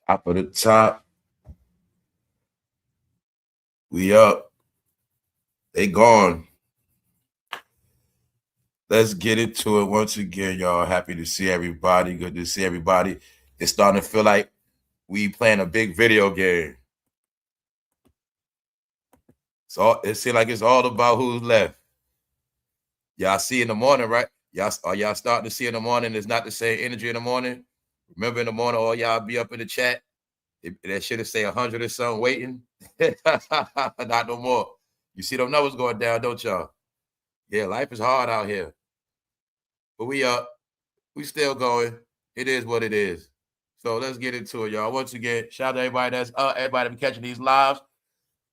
Top of the top. We up. They gone. Let's get into it once again, y'all. Happy to see everybody. Good to see everybody. It's starting to feel like we playing a big video game. It seems like it's all about who's left. Y'all see in the morning, right? Y'all starting to see in the morning. It's not the same energy in the morning. Remember in the morning, all y'all be up in the chat. That shit say 100 or something waiting. Not no more. You see them numbers going down, don't y'all? Yeah, life is hard out here. But we up. We still going. It is what it is. So let's get into it, y'all. Once again, shout out to everybody that's everybody been catching these lives.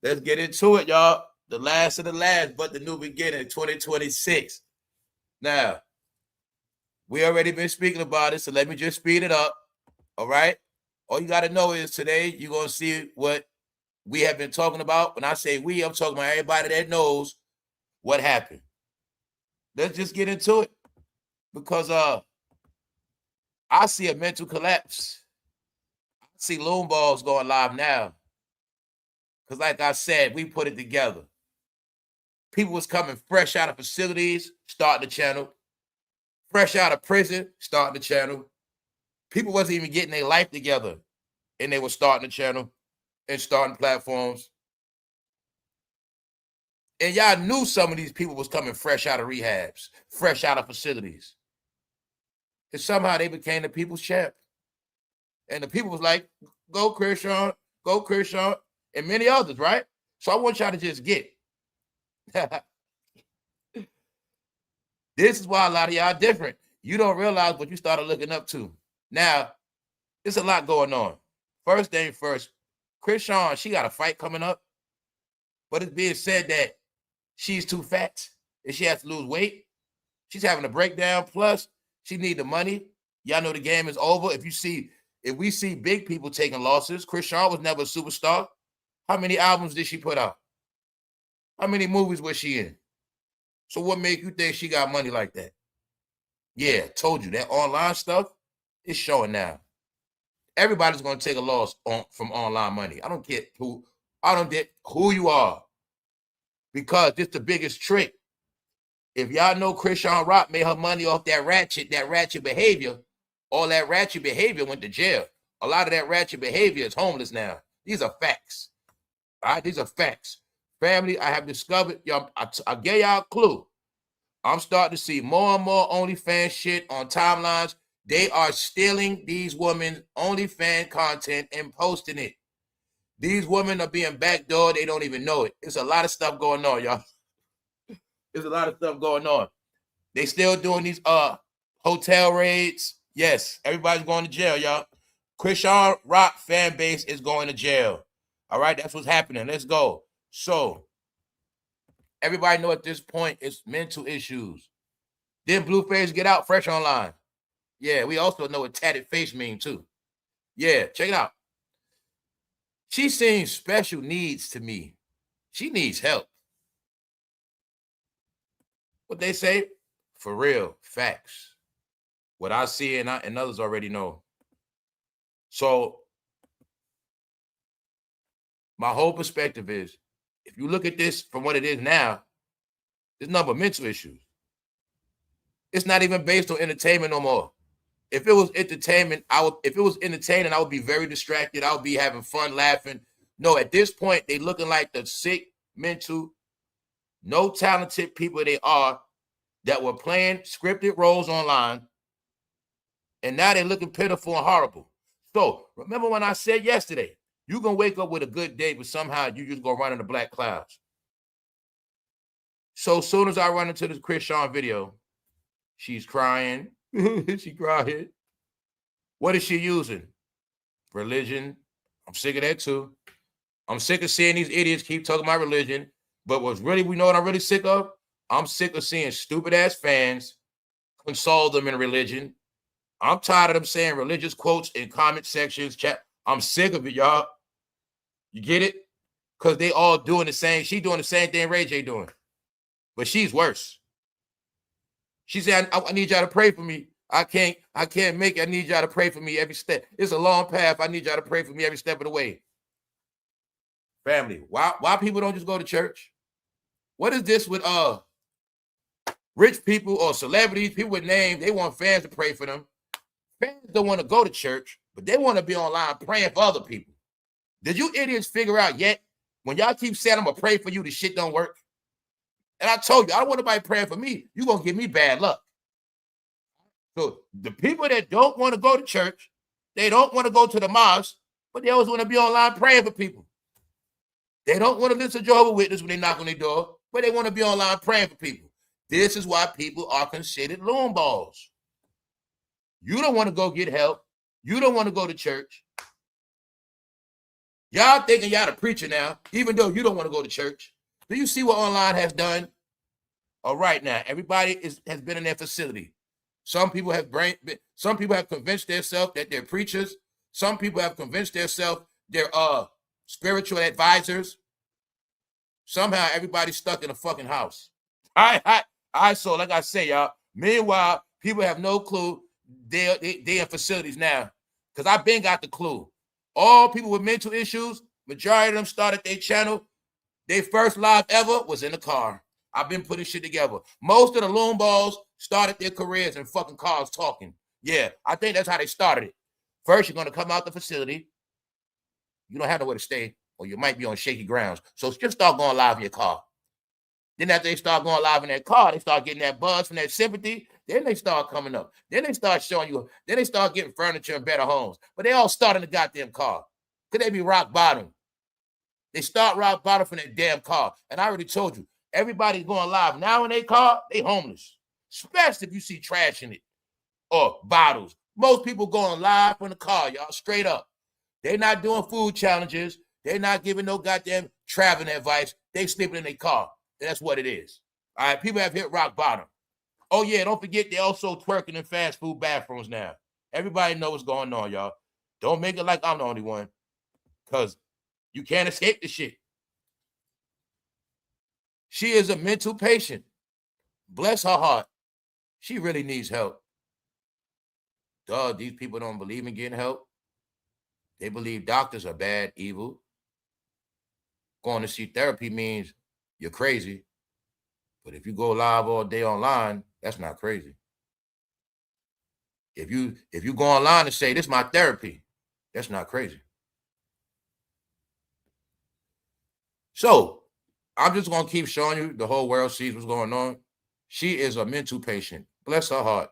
Let's get into it, y'all. The last of the last, but the new beginning, 2026. Now, we already been speaking about it, so let me just speed it up. All right? All you got to know is today you're going to see what we have been talking about. When I say we, I'm talking about everybody that knows what happened. Let's just get into it. Because I see a mental collapse. I see loom balls going live now. Because like I said, we put it together. People was coming fresh out of facilities, starting the channel. Fresh out of prison, starting the channel. People wasn't even getting their life together. And they were starting the channel and starting platforms. And y'all knew some of these people was coming fresh out of rehabs, fresh out of facilities. And somehow they became the people's champ. And the people was like, go CHRISEAN, go CHRISEAN, and many others, right? So I want y'all to just get. This is why a lot of y'all different. You don't realize what you started looking up to. Now, there's a lot going on. First thing first, CHRISEAN, she got a fight coming up. But it's being said that she's too fat and she has to lose weight. She's having a breakdown. Plus, she need the money. Y'all know the game is over. If we see big people taking losses, CHRISEAN was never a superstar. How many albums did she put out? How many movies was she in? So what make you think she got money like that? Yeah, told you that online stuff is showing now. Everybody's going to take a loss from online money. I don't care who you are. Because it's the biggest trick. If y'all know CHRISEanrock made her money off that ratchet behavior, all that ratchet behavior went to jail. A lot of that ratchet behavior is homeless now. These are facts. All right, these are facts. Family, I have discovered, y'all, I gave y'all a clue. I'm starting to see more and more OnlyFans shit on timelines. They are stealing these women's OnlyFans content and posting it. These women are being backdoored. They don't even know it. There's a lot of stuff going on, y'all. There's a lot of stuff going on. They still doing these hotel raids. Yes, everybody's going to jail, y'all. CHRISEanrock fan base is going to jail. All right, that's what's happening. Let's go. So, everybody know at this point it's mental issues. Then Blueface get out fresh online. Yeah, we also know what tatted face mean too. Yeah, check it out. She seems special needs to me. She needs help. What they say? For real, facts. What I see and others already know. So, my whole perspective is, if you look at this from what it is now, there's nothing but mental issues. It's not even based on entertainment no more. If it was entertainment, if it was entertaining, I would be very distracted. I would be having fun, laughing. No, at this point, they looking like the sick, mental, no talented people they are that were playing scripted roles online. And now they're looking pitiful and horrible. So remember when I said yesterday, you're going to wake up with a good day, but somehow you just go run into black clouds. So as soon as I run into this CHRISEAN video, she's crying. She crying. What is she using? Religion. I'm sick of that too. I'm sick of seeing these idiots keep talking about religion. But we know what I'm really sick of? I'm sick of seeing stupid ass fans console them in religion. I'm tired of them saying religious quotes in comment sections, chat. I'm sick of it, y'all. You get it? Because they all doing the same. She doing the same thing rayj doing. But she's worse. She said, I need y'all to pray for me. I can't make it. I need y'all to pray for me every step. It's a long path. I need y'all to pray for me every step of the way. Family, why people don't just go to church? What is this with rich people or celebrities, people with names? They want fans to pray for them. Fans don't want to go to church, but they want to be online praying for other people. Did you idiots figure out yet? When y'all keep saying I'm gonna pray for you, the shit don't work. And I told you, I don't want nobody praying for me. You're gonna give me bad luck. So the people that don't want to go to church, they don't want to go to the mosque, but they always want to be online praying for people. They don't want to listen to Jehovah's Witnesses when they knock on their door, but they want to be online praying for people. This is why people are considered loon balls. You don't want to go get help. You don't want to go to church. Y'all thinking y'all the preacher now, even though you don't want to go to church. Do you see what online has done? All right, now everybody has been in their facility. Some people have convinced themselves that they're preachers. Some people have convinced themselves they're spiritual advisors. Somehow everybody's stuck in a fucking house. So like I say, y'all. Meanwhile, people have no clue they're in facilities now. Because I've been got the clue. All people with mental issues, majority of them started their channel. Their first live ever was in the car. I've been putting shit together. Most of the loon balls started their careers in fucking cars talking. Yeah, I think that's how they started it. First, you're going to come out the facility. You don't have nowhere to stay, or you might be on shaky grounds. So just start going live in your car. Then after they start going live in their car, they start getting that buzz from that sympathy. Then they start coming up. Then they start showing you. Then they start getting furniture and better homes. But they all start in the goddamn car. Could they be rock bottom? They start rock bottom from that damn car. And I already told you, everybody going live now in their car, they homeless. Especially if you see trash in it or bottles. Most people going live from the car, y'all, straight up. They're not doing food challenges. They're not giving no goddamn traveling advice. They sleeping in their car. That's what it is. All right, people have hit rock bottom. Oh, yeah, don't forget they're also twerking in fast food bathrooms now. Everybody knows what's going on, y'all. Don't make it like I'm the only one, because you can't escape the shit. She is a mental patient. Bless her heart. She really needs help. Duh, these people don't believe in getting help. They believe doctors are bad, evil. Going to see therapy means you're crazy. But if you go live all day online, that's not crazy. If you go online and say, this is my therapy, that's not crazy. So I'm just going to keep showing you. The whole world sees what's going on. She is a mental patient. Bless her heart.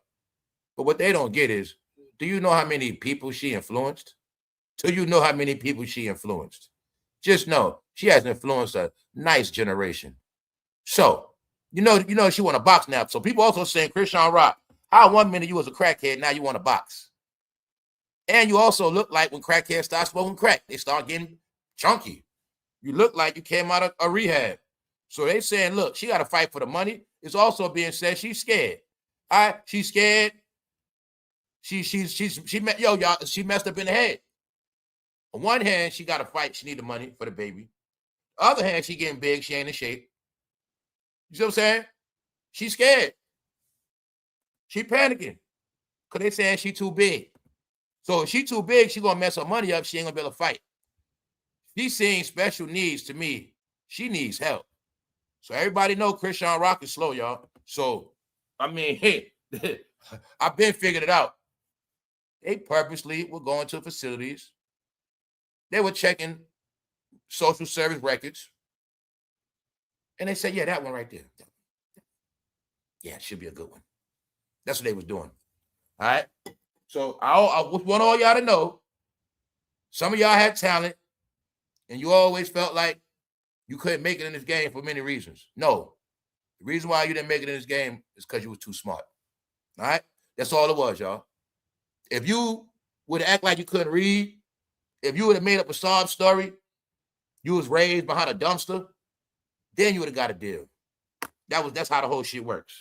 But what they don't get is, do you know how many people she influenced? Do you know how many people she influenced? Just know she has influenced a nice generation. So, you know she want a box now. So people also saying, CHRISEAN, how 1 minute you was a crackhead, now you want a box. And you also look like when crackheads start smoking crack, they start getting chunky. You look like you came out of a rehab. So they saying, look, she got to fight for the money. It's also being said she's scared. All right, she's scared. She messed up in the head. On one hand, she got to fight. She need the money for the baby. On the other hand, she getting big. She ain't in shape. You see what I'm saying? She's scared. She panicking because they saying she too big. So if she too big, she going to mess her money up. She ain't going to be able to fight. She's seeing special needs to me. She needs help. So everybody know CHRISEANrock is slow, y'all. So, I mean, hey, I've been figured it out. They purposely were going to facilities. They were checking social service records. And they said, yeah, that one right there. Yeah, it should be a good one. That's what they was doing. All right? So I want all y'all to know, some of y'all had talent, and you always felt like you couldn't make it in this game for many reasons. No. The reason why you didn't make it in this game is because you was too smart. All right? That's all it was, y'all. If you would act like you couldn't read, if you would have made up a sob story, you was raised behind a dumpster, then you would have got a deal. That's how the whole shit works.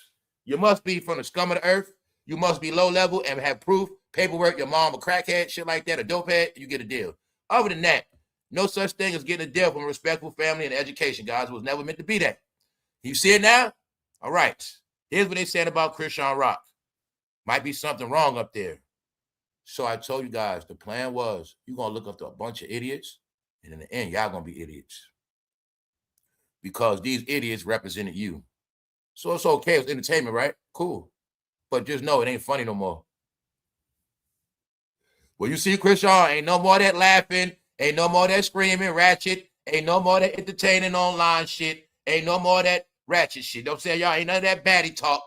You must be from the scum of the earth. You must be low level and have proof, paperwork, your mom a crackhead, shit like that, a dopehead, you get a deal. Other than that, no such thing as getting a deal from a respectful family and education, guys. It was never meant to be that. You see it now? All right. Here's what they said about CHRISEANrock. Might be something wrong up there. So I told you guys, the plan was you're going to look up to a bunch of idiots, and in the end, y'all going to be idiots. Because these idiots represented you. So it's okay. It's entertainment, right? Cool. But just know it ain't funny no more. Well, you see, Chrisean, ain't no more that laughing. Ain't no more that screaming, ratchet. Ain't no more that entertaining online shit. Ain't no more that ratchet shit. Don't say y'all ain't none of that baddie talk.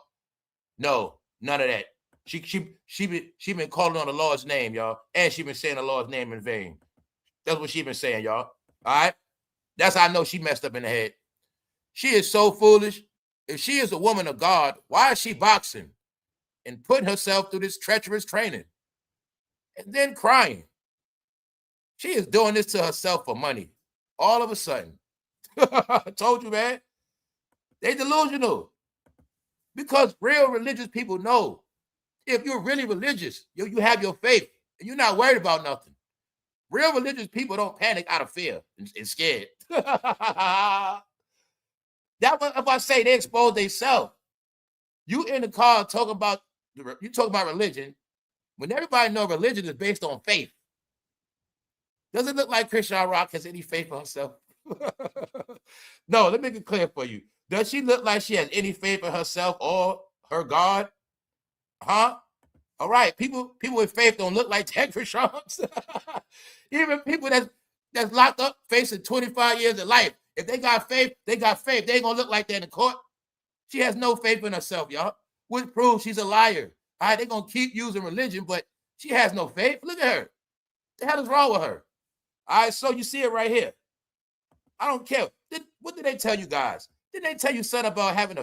No, none of that. She been calling on the Lord's name, y'all. And she been saying the Lord's name in vain. That's what she been saying, y'all. All right? That's how I know she messed up in the head. She is so foolish. If she is a woman of God, why is she boxing and putting herself through this treacherous training and then crying? She is doing this to herself for money. All of a sudden. I told you, man. They delusional. Because real religious people know if you're really religious, you have your faith, and you're not worried about nothing. Real religious people don't panic out of fear and scared. That one, if I say they expose themselves, you in the car talking about religion when everybody know religion is based on faith. Does it look like CHRISEAN has any faith in herself? No, let me make it clear for you. Does she look like she has any faith in herself or her God? Huh? All right, people with faith don't look like CHRISEAN. Even people that's locked up facing 25 years of life. If they got faith, they got faith. They ain't gonna look like that in the court. She has no faith in herself, y'all. Which proves she's a liar. All right, they're gonna keep using religion, but she has no faith. Look at her. What the hell is wrong with her? All right, so you see it right here. I don't care. What did they tell you guys? Didn't they tell you something about having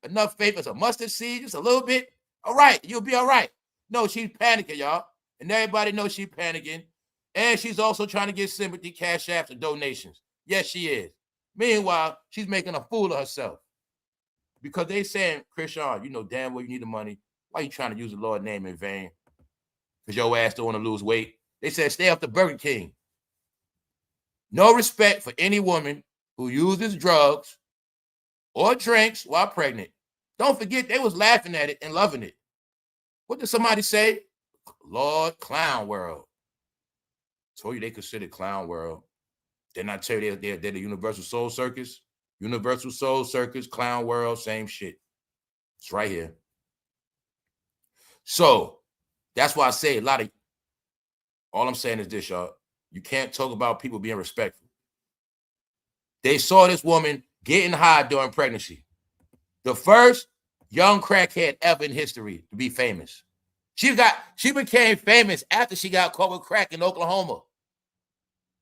enough faith as a mustard seed, just a little bit? All right, you'll be all right. No, she's panicking, y'all. And everybody knows she's panicking. And she's also trying to get sympathy, cash apps, and donations. Yes, she is. Meanwhile, she's making a fool of herself. Because they saying, CHRISEAN, you know damn well you need the money. Why are you trying to use the Lord's name in vain? Because your ass don't want to lose weight. They said, stay off the Burger King. No respect for any woman who uses drugs or drinks while pregnant. Don't forget, they was laughing at it and loving it. What did somebody say? Lord, clown world. Told you they considered clown world. Didn't I tell you they're the Universal Soul Circus? Universal Soul Circus, clown world, same shit. It's right here. So that's why I say all I'm saying is this, y'all. You can't talk about people being respectful. They saw this woman getting high during pregnancy. The first young crackhead ever in history to be famous. She became famous after she got caught with crack in Oklahoma.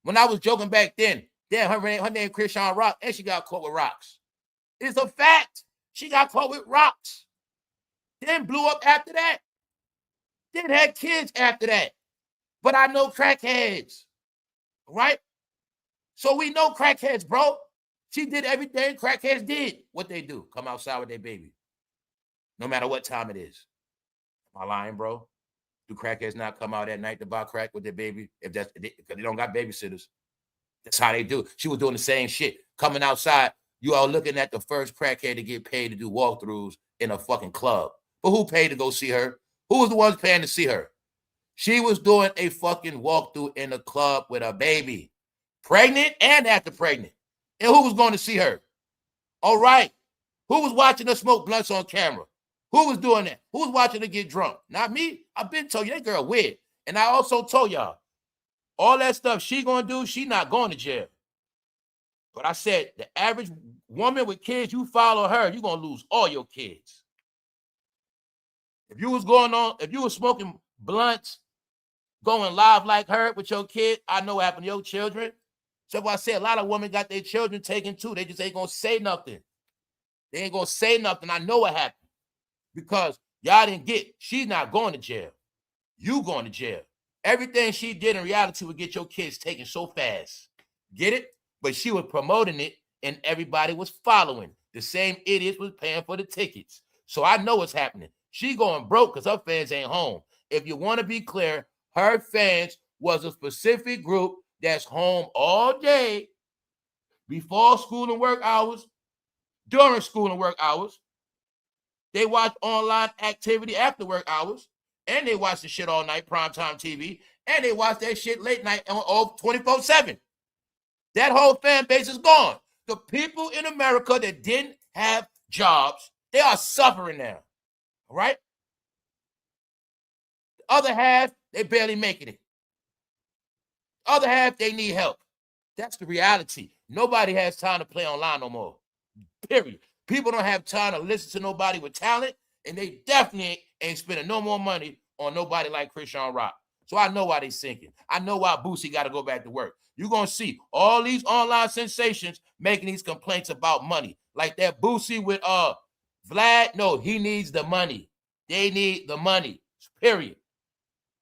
When I was joking back then, her name CHRISEANrock, and she got caught with rocks. It's a fact. She got caught with rocks. Then blew up after that. Then had kids after that. But I know crackheads. Right? So we know crackheads, bro. She did everything crackheads did. What they do? Come outside with their baby. No matter what time it is. Am I lying, bro? Do crackheads not come out at night to buy crack with their baby? Because they don't got babysitters. That's how they do. She was doing the same shit. Coming outside, you all looking at the first crackhead to get paid to do walkthroughs in a fucking club. But who paid to go see her? Who was the ones paying to see her? She was doing a fucking walkthrough in a club with a baby. Pregnant and after pregnant. And who was going to see her? All right. Who was watching her smoke blunts on camera? Who was doing that? Who was watching her get drunk? Not me. I've been told you that girl weird. And I also told y'all, all that stuff she gonna do, she not going to jail. But I said, the average woman with kids, you follow her, you're gonna lose all your kids. If you was smoking blunts, going live like her with your kid, I know what happened to your children. So if I say a lot of women got their children taken too, they just ain't gonna say nothing. They ain't gonna say nothing. I know what happened. Because y'all didn't get, she's not going to jail. You going to jail. Everything she did in reality would get your kids taken so fast. Get it? But she was promoting it and everybody was following. The same idiots was paying for the tickets. So I know what's happening. She going broke because her fans ain't home. If you want to be clear, her fans was a specific group that's home all day before school and work hours, during school and work hours. They watch online activity after work hours, and they watch the shit all night, primetime TV, and they watch that shit late night on 24/7. That whole fan base is gone. The people in America that didn't have jobs, they are suffering now. All right? The other half, they barely making it. The other half, they need help. That's the reality. Nobody has time to play online no more. Period. People don't have time to listen to nobody with talent, and they definitely ain't spending no more money on nobody like CHRISEAN. So I know why they sinking. I know why Boosie got to go back to work. You're going to see all these online sensations making these complaints about money. Like that Boosie with Vlad. No, he needs the money. They need the money. Period.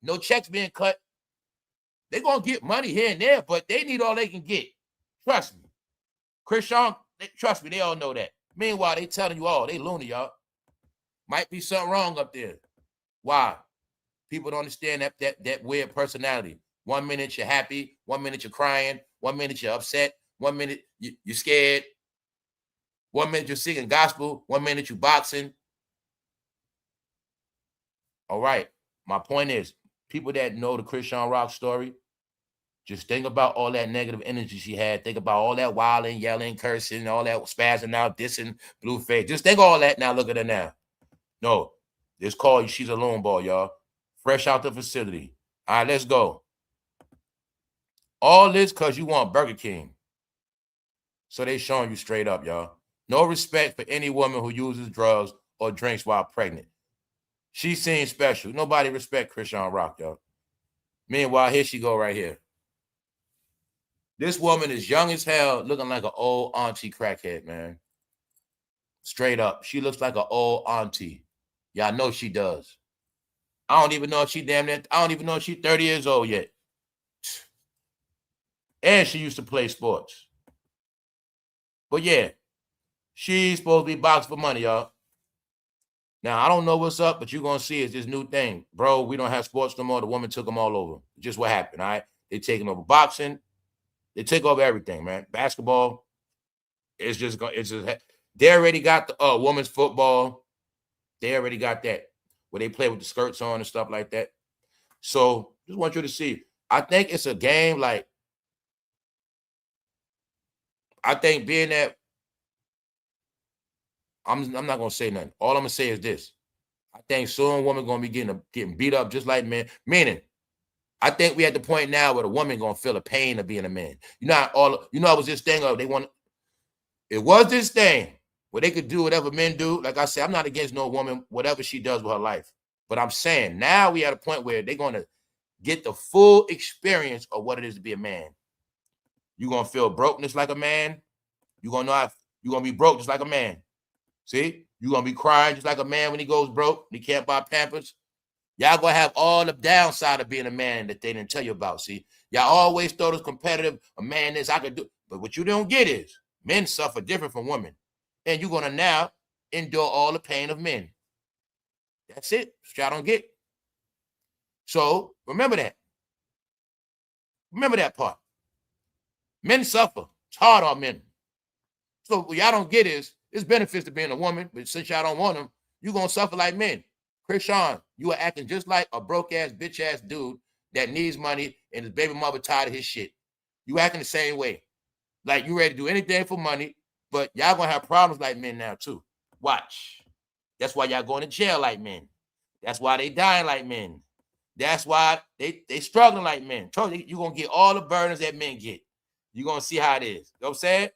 No checks being cut. They're going to get money here and there, but they need all they can get. Trust me. CHRISEAN, trust me, they all know that. Meanwhile, they telling you all, they loony, y'all. Might be something wrong up there. Why? People don't understand that weird personality. 1 minute you're happy, 1 minute you're crying, 1 minute you're upset, 1 minute you're scared, 1 minute you're singing gospel, 1 minute you're boxing. All right. My point is, people that know the CHRISEAN story, just think about all that negative energy she had. Think about all that wilding, yelling, cursing, all that spazzing out, dissing, blueface. Just think all that now. Look at her now. No, this call, she's a lone ball, y'all. Fresh out the facility. All right, let's go. All this because you want Burger King. So they showing you straight up, y'all. No respect for any woman who uses drugs or drinks while pregnant. She seems special. Nobody respect CHRISEAN, y'all. Meanwhile, here she go right here. This woman is young as hell, looking like an old auntie crackhead, man. Straight up. She looks like an old auntie. Y'all know she does. I don't even know if she damn near, I don't even know if she's 30 years old yet. And she used to play sports. But yeah, she's supposed to be boxing for money, y'all. Now, I don't know what's up, but you're going to see it's this new thing. Bro, we don't have sports no more. The woman took them all over. Just what happened, all right? They taking over boxing. They take over everything, man. Basketball, it's just they already got the women's football. They already got that, where they play with the skirts on and stuff like that. So just want you to see. I think it's a game like, I think being that, I'm not going to say nothing. All I'm going to say is this. I think soon women going to be getting beat up just like men. Meaning, I think we at the point now where the woman gonna feel the pain of being a man. You know, it was this thing of it was this thing where they could do whatever men do. Like I said, I'm not against no woman, whatever she does with her life. But I'm saying now we at a point where they're gonna get the full experience of what it is to be a man. You're gonna feel brokenness like a man. You're gonna know you're gonna be broke just like a man. See? You're gonna be crying just like a man when he goes broke, when he can't buy Pampers. Y'all gonna have all the downside of being a man that they didn't tell you about. See, y'all always thought it was competitive. A man this I could do, but what you don't get is men suffer different from women, and you're gonna now endure all the pain of men. That's it. Y'all don't get. So remember that. Remember that part. Men suffer. It's hard on men. So what y'all don't get is it's benefits to being a woman, but since y'all don't want them, you're gonna suffer like men. CHRISEAN, you are acting just like a broke-ass, bitch-ass dude that needs money and his baby mother tired of his shit. You acting the same way. Like you ready to do anything for money, but y'all gonna have problems like men now too. Watch. That's why y'all going to jail like men. That's why they dying like men. That's why they struggling like men. You're gonna get all the burdens that men get. You're gonna see how it is. You know what I'm saying?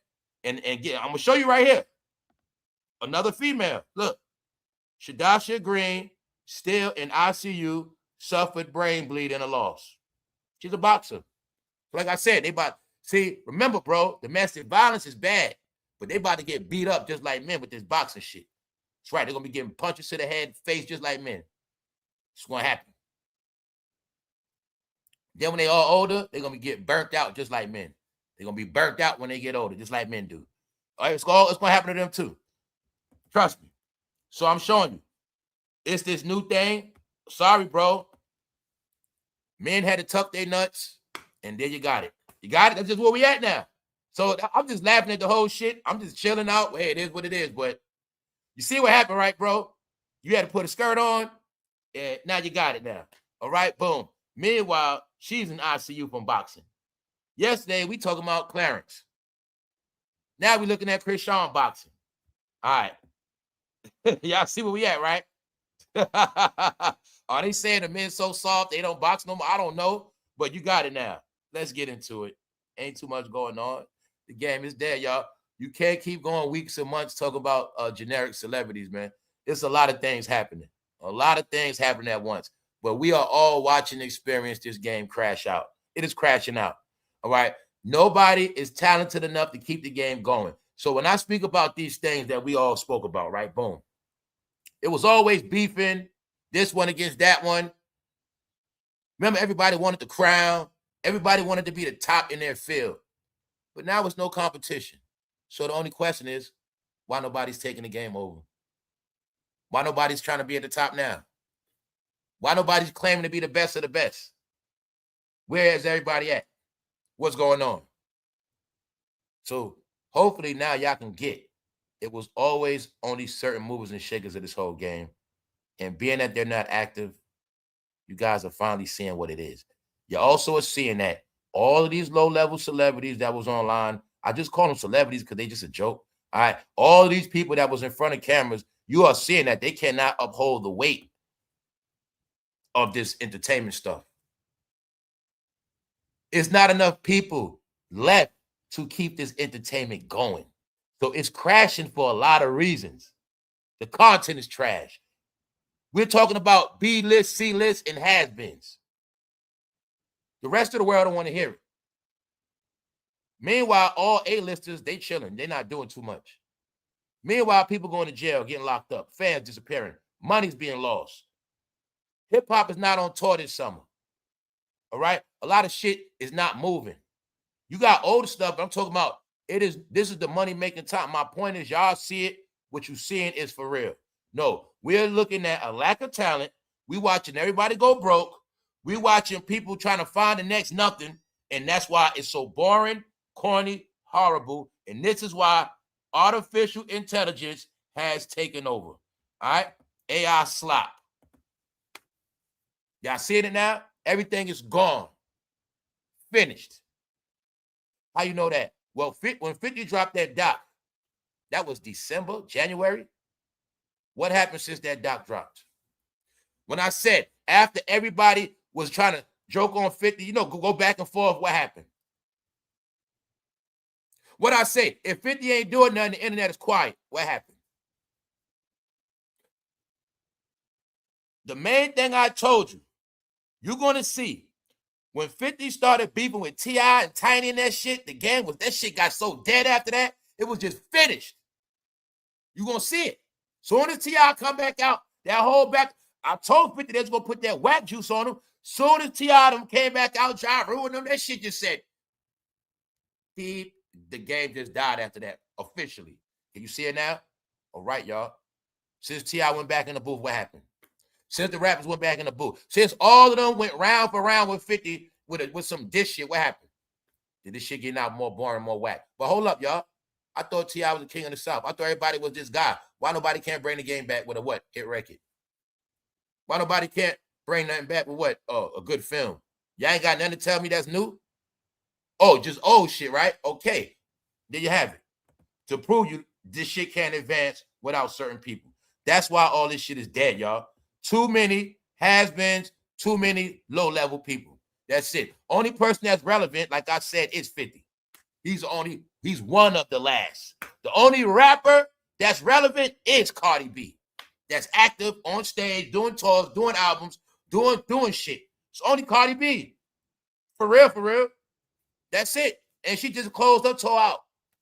And I'm gonna show you right here. Another female. Look, Shadasha Green, still in ICU, suffered brain bleed and a loss. She's a boxer. Like I said, remember, bro, domestic violence is bad, but they about to get beat up just like men with this boxing shit. That's right. They're going to be getting punches to the head, face just like men. It's going to happen. Then when they all older, they're going to be getting burnt out just like men. They're going to be burnt out when they get older, just like men do. All right, it's going to happen to them too. Trust me. So I'm showing you. It's this new thing. Sorry, bro. Men had to tuck their nuts, and there you got it. You got it? That's just where we at now. So I'm just laughing at the whole shit. I'm just chilling out. Hey, it is what it is. But you see what happened, right, bro? You had to put a skirt on, and now you got it now. All right, boom. Meanwhile, she's in ICU from boxing. Yesterday, we talking about Clarence. Now we looking at CHRISEAN boxing. All right. Y'all see where we at, right? Are they saying the men so soft they don't box no more? I don't know, but you got it now. Let's get into it. Ain't too much going on. The game is dead, y'all. You can't keep going weeks and months talking about generic celebrities, man. It's a lot of things happening. A lot of things happening at once. But we are all watching and experience this game crash out. It is crashing out. All right. Nobody is talented enough to keep the game going. So when I speak about these things that we all spoke about, right? Boom. It was always beefing, this one against that one. Remember, everybody wanted the crown. Everybody wanted to be the top in their field. But now it's no competition. So the only question is, why nobody's taking the game over? Why nobody's trying to be at the top now? Why nobody's claiming to be the best of the best? Where is everybody at? What's going on? So hopefully now y'all can get. It was always only certain movers and shakers of this whole game. And being that they're not active, you guys are finally seeing what it is. You also are seeing that all of these low-level celebrities that was online, I just call them celebrities because they just a joke. All right. All of these people that was in front of cameras, you are seeing that they cannot uphold the weight of this entertainment stuff. It's not enough people left to keep this entertainment going. So it's crashing for a lot of reasons. The content is trash. We're talking about B-list, C-list, and has-beens. The rest of the world don't want to hear it. Meanwhile, all A-listers, they chilling. They're not doing too much. Meanwhile, people going to jail, getting locked up, fans disappearing, money's being lost. Hip-hop is not on tour this summer. All right? A lot of shit is not moving. You got older stuff, but I'm talking about this is the money-making time. My point is, y'all see it. What you seeing is for real. No, we're looking at a lack of talent. We watching everybody go broke. We watching people trying to find the next nothing, and that's why it's so boring, corny, horrible, and this is why artificial intelligence has taken over. All right? AI slop. Y'all seeing it now? Everything is gone. Finished. How you know that? Well, when 50 dropped that doc, that was December, January. What happened since that doc dropped? When I said after everybody was trying to joke on 50, you know, go back and forth, what happened? What I say, if 50 ain't doing nothing, the internet is quiet. What happened? The main thing I told you, you're going to see when 50 started beefing with T.I. and Tiny and that shit, that shit got so dead after that, it was just finished. You're going to see it. Soon as T.I. come back out, that whole back, I told 50 they was going to put that whack juice on him. Soon as T.I. them came back out, trying to ruin them, that shit just said, the game just died after that, officially. Can you see it now? All right, y'all. Since T.I. went back in the booth, what happened? Since the rappers went back in the booth, since all of them went round for round with 50 with some dish shit, what happened? Did this shit getting out more boring, more whack? But hold up, y'all. I thought T.I. was the king of the South. I thought everybody was this guy. Why nobody can't bring the game back with a what? Hit record. Why nobody can't bring nothing back with what? Oh, a good film. Y'all ain't got nothing to tell me that's new? Oh, just old shit, right? Okay. There you have it. To prove you this shit can't advance without certain people. That's why all this shit is dead, y'all. Too many has-beens, too many low-level people. That's it. Only person that's relevant, like I said, is 50. He's one of the last. The only rapper that's relevant is Cardi B. That's active on stage, doing tours, doing albums, doing shit. It's only Cardi B. For real, for real. That's it. And she just closed her tour out.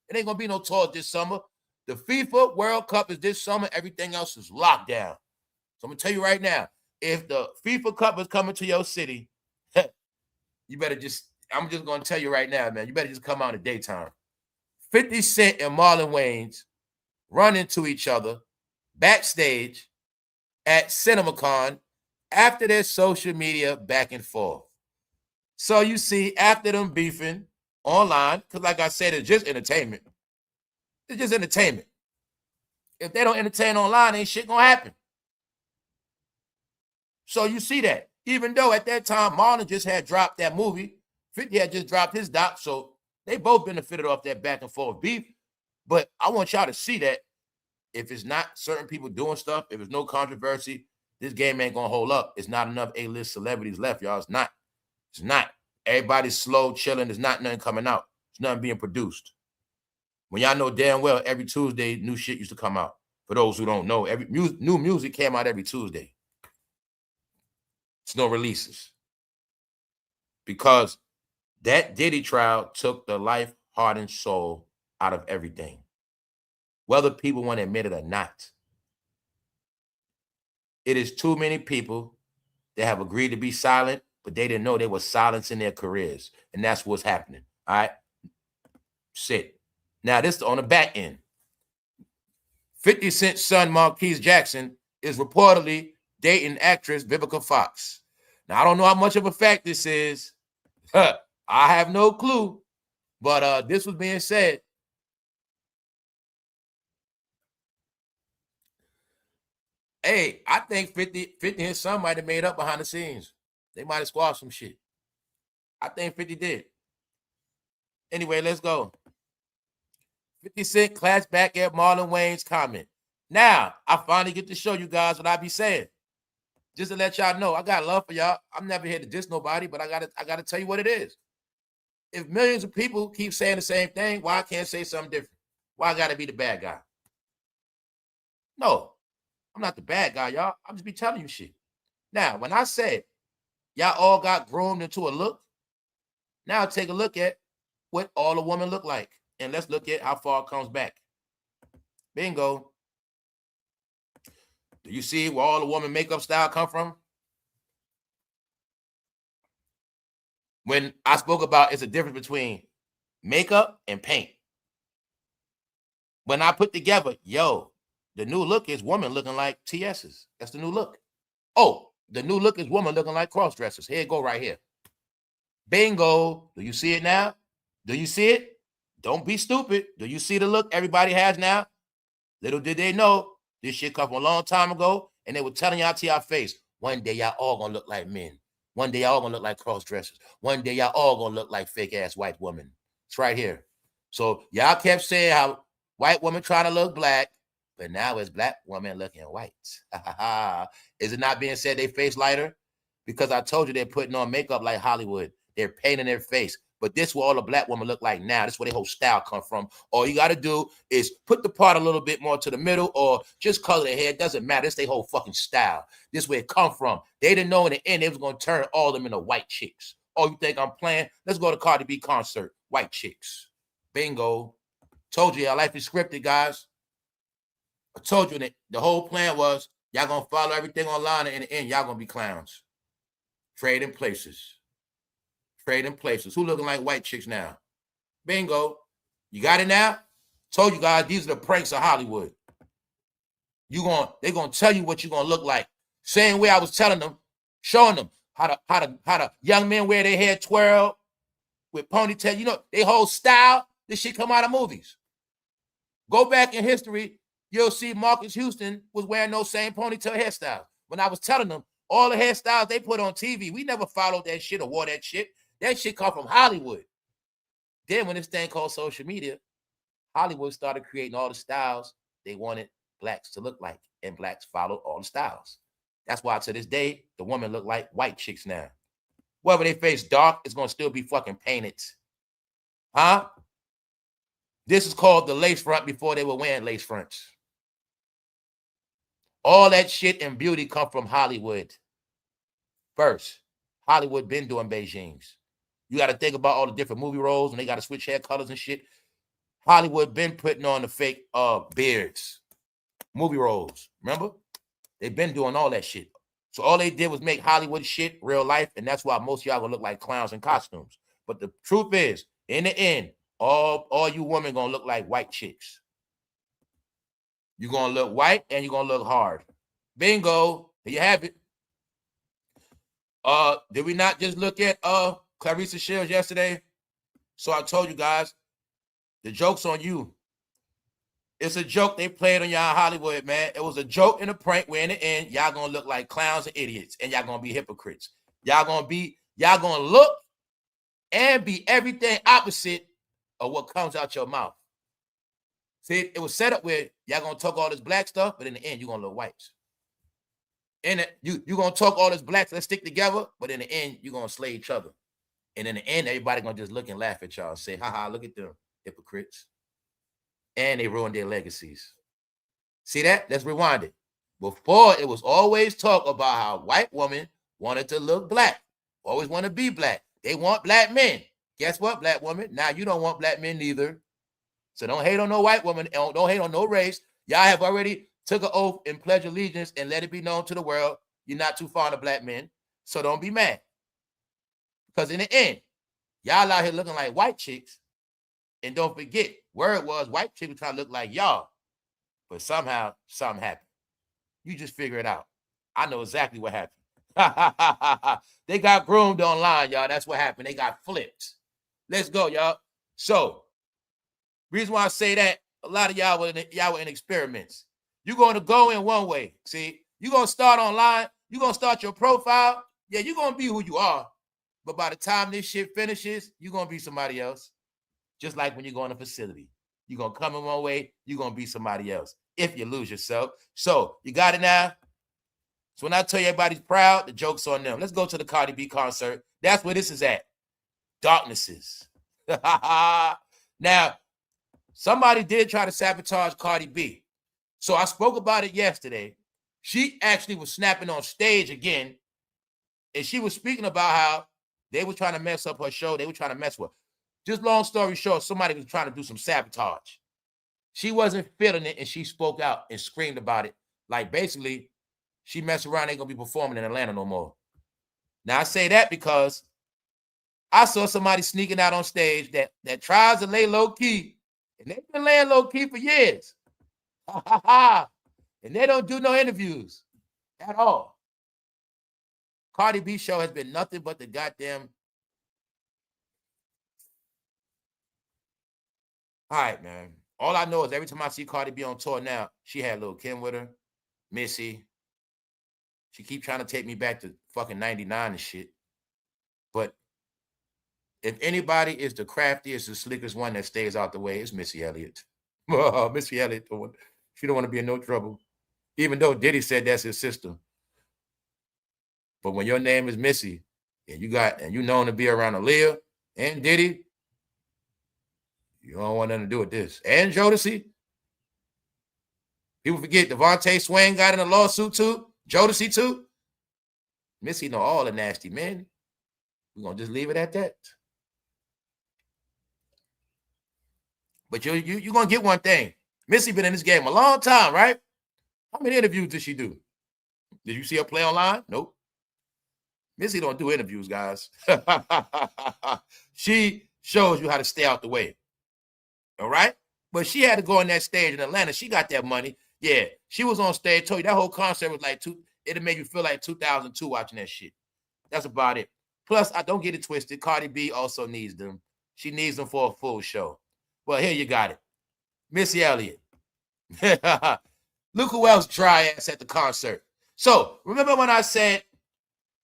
It ain't gonna be no tour this summer. The FIFA World Cup is this summer. Everything else is locked down. So I'm going to tell you right now, if the FIFA Cup is coming to your city, you better I'm just going to tell you right now, man, you better just come out in the daytime. 50 Cent and Marlon Wayans run into each other backstage at CinemaCon after their social media back and forth. So you see, after them beefing online, because like I said, it's just entertainment. It's just entertainment. If they don't entertain online, ain't shit going to happen. So you see that. Even though at that time, Marlon just had dropped that movie, 50 had just dropped his doc, so they both benefited off that back and forth beef. But I want y'all to see that if it's not certain people doing stuff, if there's no controversy, this game ain't gonna hold up. It's not enough A-list celebrities left, y'all. It's not. It's not. Everybody's slow, chilling. There's not nothing coming out. There's nothing being produced. When y'all know damn well every Tuesday, new shit used to come out. For those who don't know, every new music came out every Tuesday. It's no releases. Because that Diddy trial took the life, heart, and soul out of everything. Whether people want to admit it or not. It is too many people that have agreed to be silent, but they didn't know they were silencing their careers. And that's what's happening. All right? Sit. Now, this is on the back end. 50 Cent's son, Marquise Jackson, is reportedly dating actress Vivica Fox. Now, I don't know how much of a fact this is. I have no clue. But this was being said. Hey, I think 50 and his son might have made up behind the scenes. They might have squashed some shit. I think 50 did. Anyway, let's go. 50 Cent clashed back at Marlon Wayans' comment. Now, I finally get to show you guys what I be saying. Just to let y'all know, I got love for y'all. I'm never here to diss nobody, but I gotta tell you what it is. If millions of people keep saying the same thing, why I can't say something different? Why I gotta be the bad guy? No, I'm not the bad guy, y'all. I'm just be telling you shit. Now, when I said y'all all got groomed into a look, now take a look at what all a woman look like. And let's look at how far it comes back. Bingo. Do you see where all the woman makeup style come from? When I spoke about it's a difference between makeup and paint. When I put together, yo, the new look is woman looking like TS's. That's the new look. Oh, the new look is woman looking like cross-dressers. Here it go right here. Bingo. Do you see it now? Do you see it? Don't be stupid. Do you see the look everybody has now? Little did they know, this shit come from a long time ago, and they were telling y'all to your face, one day y'all all gonna look like men. One day y'all all gonna look like cross-dressers. One day y'all all gonna look like fake-ass white women. It's right here. So y'all kept saying how white women trying to look black, but now it's black women looking white. Is it not being said they face lighter? Because I told you they're putting on makeup like Hollywood. They're painting their face. But this is what all the black women look like now. This is where their whole style come from. All you got to do is put the part a little bit more to the middle or just color their hair. It doesn't matter. It's their whole fucking style. This is where it come from. They didn't know in the end they was going to turn all of them into white chicks. Oh, you think I'm playing? Let's go to Cardi B concert. White chicks. Bingo. Told you, our life is scripted, guys. I told you that the whole plan was y'all going to follow everything online, and in the end, y'all going to be clowns. Trading places. Trading places. Who looking like white chicks now? Bingo. You got it now? Told you guys, these are the pranks of Hollywood. They're gonna tell you what you're gonna look like. Same way I was telling them, showing them how the young men wear their hair twirl with ponytail. You know, they whole style. This shit come out of movies. Go back in history, you'll see Marcus Houston was wearing those same ponytail hairstyles. When I was telling them all the hairstyles they put on TV, we never followed that shit or wore that shit. That shit come from Hollywood. Then when this thing called social media, Hollywood started creating all the styles they wanted blacks to look like, and blacks followed all the styles. That's why to this day, the women look like white chicks now. Whether they face dark, it's going to still be fucking painted. Huh? This is called the lace front before they were wearing lace fronts. All that shit and beauty come from Hollywood. First, Hollywood been doing Beijing's. You got to think about all the different movie roles and they got to switch hair colors and shit. Hollywood been putting on the fake beards. Movie roles. Remember? They've been doing all that shit. So all they did was make Hollywood shit real life, and that's why most of y'all gonna look like clowns in costumes. But the truth is, in the end, all you women gonna look like white chicks. You're gonna look white and you're gonna look hard. Bingo. There you have it. Did we not just look at CHRISEAN yesterday? So I told you guys, the joke's on you. It's a joke they played on y'all Hollywood, man. It was a joke and a prank where in the end, y'all gonna look like clowns and idiots, and y'all gonna be hypocrites. Y'all gonna look and be everything opposite of what comes out your mouth. See, it was set up where y'all gonna talk all this black stuff, but in the end, you're gonna look whites. And you're gonna talk all this black, let's stick together, but in the end, you're gonna slay each other. And in the end, everybody gonna just look and laugh at y'all and say, haha, look at them hypocrites. And they ruined their legacies. See that? Let's rewind it. Before, it was always talk about how white women wanted to look black, always want to be black. They want black men. Guess what, black woman? Now you don't want black men neither. So don't hate on no white woman. Don't hate on no race. Y'all have already took an oath and pledge allegiance and let it be known to the world you're not too fond of black men. So don't be mad. Because in the end, y'all out here looking like white chicks. And don't forget, word was white chicks were trying to look like y'all. But somehow, something happened. You just figure it out. I know exactly what happened. They got groomed online, y'all. That's what happened. They got flipped. Let's go, y'all. So, reason why I say that, a lot of y'all were in experiments. You're going to go in one way. See, you're going to start online. You're going to start your profile. Yeah, you're going to be who you are. But by the time this shit finishes, you're going to be somebody else. Just like when you go in a facility. You're going to come in one way. You're going to be somebody else if you lose yourself. So, you got it now? So when I tell you everybody's proud, the joke's on them. Let's go to the Cardi B concert. That's where this is at. Darknesses. Now, somebody did try to sabotage Cardi B. So I spoke about it yesterday. She actually was snapping on stage again. And she was speaking about how they were trying to mess up her show. They were trying to mess with her. Just long story short, somebody was trying to do some sabotage. She wasn't feeling it, and she spoke out and screamed about it. Like, basically, she messed around, ain't going to be performing in Atlanta no more. Now, I say that because I saw somebody sneaking out on stage that tries to lay low-key, and they've been laying low-key for years. And they don't do no interviews at all. Cardi B show has been nothing but the goddamn... All right, man. All I know is every time I see Cardi B on tour now, she had Lil' Kim with her, Missy. She keep trying to take me back to fucking 99 and shit. But if anybody is the craftiest, the slickest one that stays out the way, it's Missy Elliott. Missy Elliott, she don't want to be in no trouble. Even though Diddy said that's his sister. But when your name is Missy, and you known to be around Aaliyah and Diddy, you don't want nothing to do with this. And Jodeci. People forget Devontae Swain got in a lawsuit too. Jodeci too. Missy know all the nasty men. We're going to just leave it at that. But you're going to get one thing. Missy been in this game a long time, right? How many interviews did she do? Did you see her play online? Nope. Missy don't do interviews, guys. She shows you how to stay out the way. All right? But she had to go on that stage in Atlanta. She got that money. Yeah, she was on stage. Told you that whole concert was like it'll make you feel like 2002 watching that shit. That's about it. Plus, I don't get it twisted. Cardi B also needs them. She needs them for a full show. Well, here you got it. Missy Elliott. Look who else dry ass at the concert. So, remember when I said,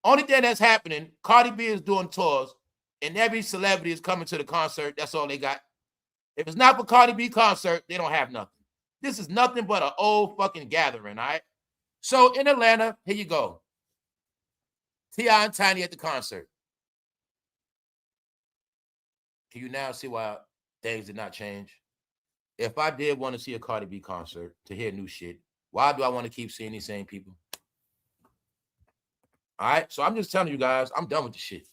only thing that's happening, Cardi B is doing tours, and every celebrity is coming to the concert. That's all they got. If it's not for Cardi B concert, they don't have nothing. This is nothing but an old fucking gathering, all right? So in Atlanta, here you go. T.I. and Tiny at the concert. Can you now see why things did not change? If I did want to see a Cardi B concert to hear new shit, why do I want to keep seeing these same people? All right? So I'm just telling you guys, I'm done with the shit.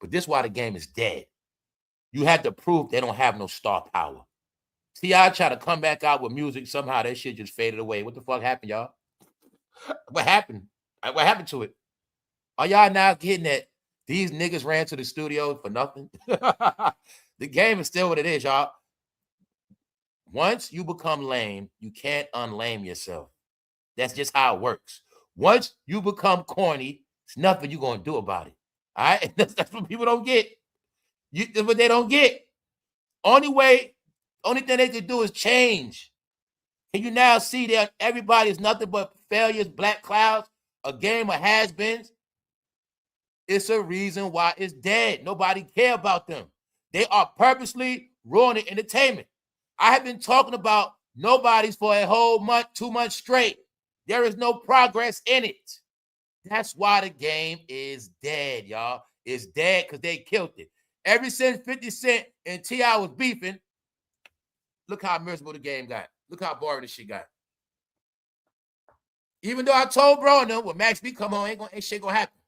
But this is why the game is dead. You had to prove they don't have no star power. T.I. tried to come back out with music. Somehow that shit just faded away. What the fuck happened, y'all? What happened? What happened to it? Are y'all now getting that these niggas ran to the studio for nothing? The game is still what it is, y'all. Once you become lame, you can't unlame yourself. That's just how it works. Once you become corny, there's nothing you're going to do about it. All right? That's what people don't get. That's what they don't get. Only thing they can do is change. Can you now see that everybody is nothing but failures, black clouds, a game of has-beens? It's a reason why it's dead. Nobody care about them. They are purposely ruining entertainment. I have been talking about nobodies for a whole month, 2 months straight. There is no progress in it. That's why the game is dead, y'all. It's dead because they killed it. Ever since 50 Cent and T.I. was beefing, look how miserable the game got. Look how boring this shit got. Even though I told bro and them, when Max B come on, ain't shit gonna happen.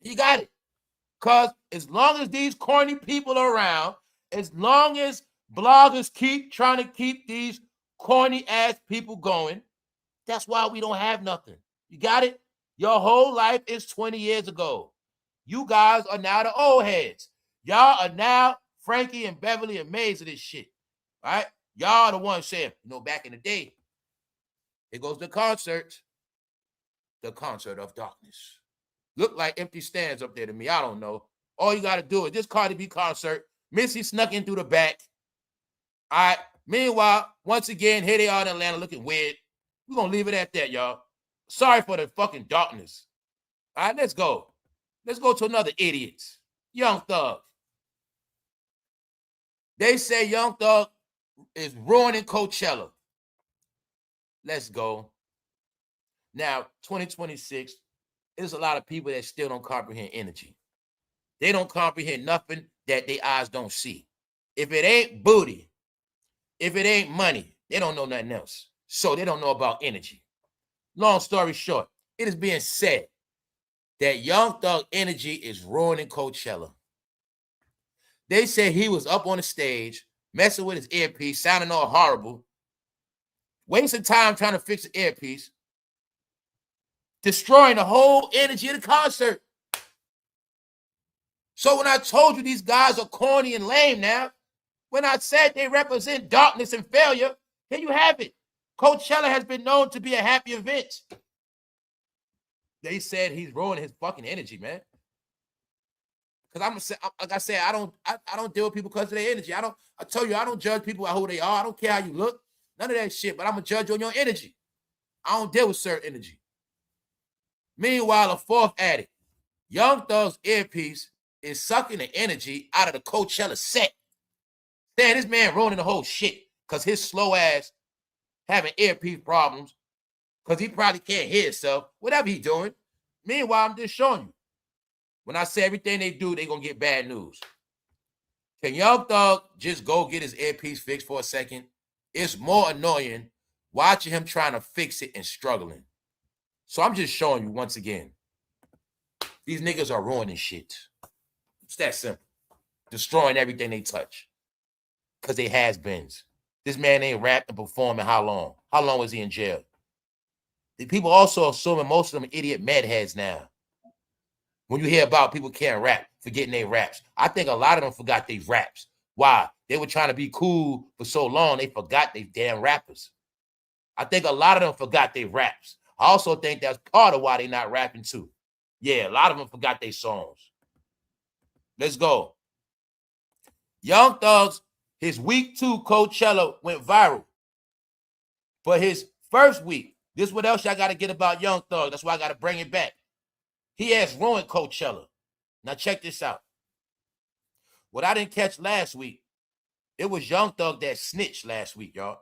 He got it. Because as long as these corny people are around, as long as bloggers keep trying to keep these corny ass people going, that's why we don't have nothing. You got it? Your whole life is 20 years ago. You guys are now the old heads. Y'all are now Frankie and Beverly and Maze of this shit. All right? Y'all are the ones saying, back in the day, it goes the concert of darkness. Look like empty stands up there to me. I don't know. All you got to do is this Cardi B concert. Missy snuck in through the back. All right. Meanwhile, once again, here they are in Atlanta looking weird. We're going to leave it at that, y'all. Sorry for the fucking darkness. All right, let's go. Let's go to another idiot. Young Thug. They say Young Thug is ruining Coachella. Let's go. Now, 2026, there's a lot of people that still don't comprehend energy. They don't comprehend nothing that their eyes don't see. If it ain't booty, if it ain't money, they don't know nothing else. So they don't know about energy. Long story short, it is being said that Young Thug energy is ruining Coachella. They said he was up on the stage, messing with his earpiece, sounding all horrible, wasting time trying to fix the earpiece, destroying the whole energy of the concert. So when I told you these guys are corny and lame now, when I said they represent darkness and failure, here you have it. Coachella has been known to be a happy event. They said he's ruining his fucking energy, man. Because like I said, I don't deal with people because of their energy. I tell you, I don't judge people by who they are. I don't care how you look. None of that shit. But I'm going to judge you on your energy. I don't deal with certain energy. Meanwhile, a fourth addict, Young Thug's earpiece is sucking the energy out of the Coachella set. Damn, this man ruining the whole shit because his slow ass having earpiece problems because he probably can't hear himself, whatever he's doing. Meanwhile, I'm just showing you. When I say everything they do, they're going to get bad news. Can Young Thug just go get his earpiece fixed for a second? It's more annoying watching him trying to fix it and struggling. So I'm just showing you once again. These niggas are ruining shit. It's that simple. Destroying everything they touch. Because they has-beens. This man ain't rapped and performed in how long? How long was he in jail? The people also assuming most of them idiot med heads now. When you hear about people can't rap, forgetting their raps. I think a lot of them forgot their raps. Why? They were trying to be cool for so long, they forgot they damn rappers. I think a lot of them forgot their raps. I also think that's part of why they not rapping too. Yeah, a lot of them forgot their songs. Let's go. Young Thug's, his week 2 Coachella went viral. For his first week, this is what else y'all got to get about Young Thug. That's why I got to bring it back. He has ruined Coachella. Now check this out. What I didn't catch last week, it was Young Thug that snitched last week, y'all.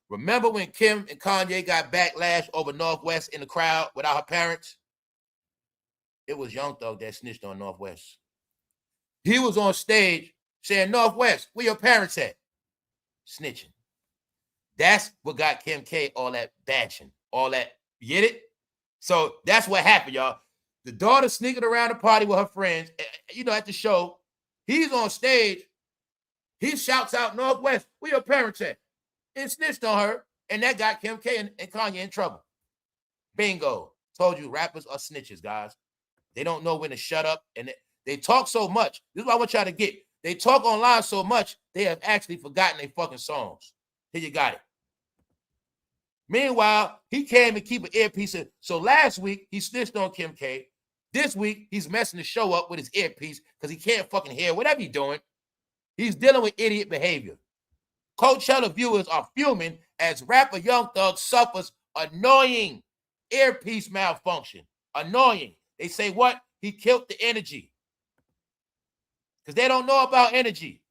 Remember when Kim and Kanye got backlash over Northwest in the crowd without her parents? It was Young Thug that snitched on Northwest. He was on stage saying, Northwest, where your parents at? Snitching. That's what got Kim K all that bashing, all that, you get it? So that's what happened, y'all. The daughter sneaking around the party with her friends, at the show. He's on stage. He shouts out, Northwest, where your parents at? And snitched on her, and that got Kim K and Kanye in trouble. Bingo. Told you, rappers are snitches, guys. They don't know when to shut up, and they talk so much. This is what I want y'all to get. They talk online so much, they have actually forgotten their fucking songs. Here you got it. Meanwhile, he came and keep an earpiece in. So last week, he snitched on Kim K. This week, he's messing the show up with his earpiece because he can't fucking hear whatever he's doing. He's dealing with idiot behavior. Coachella viewers are fuming as rapper Young Thug suffers annoying earpiece malfunction. Annoying. They say what? He killed the energy. Because they don't know about energy.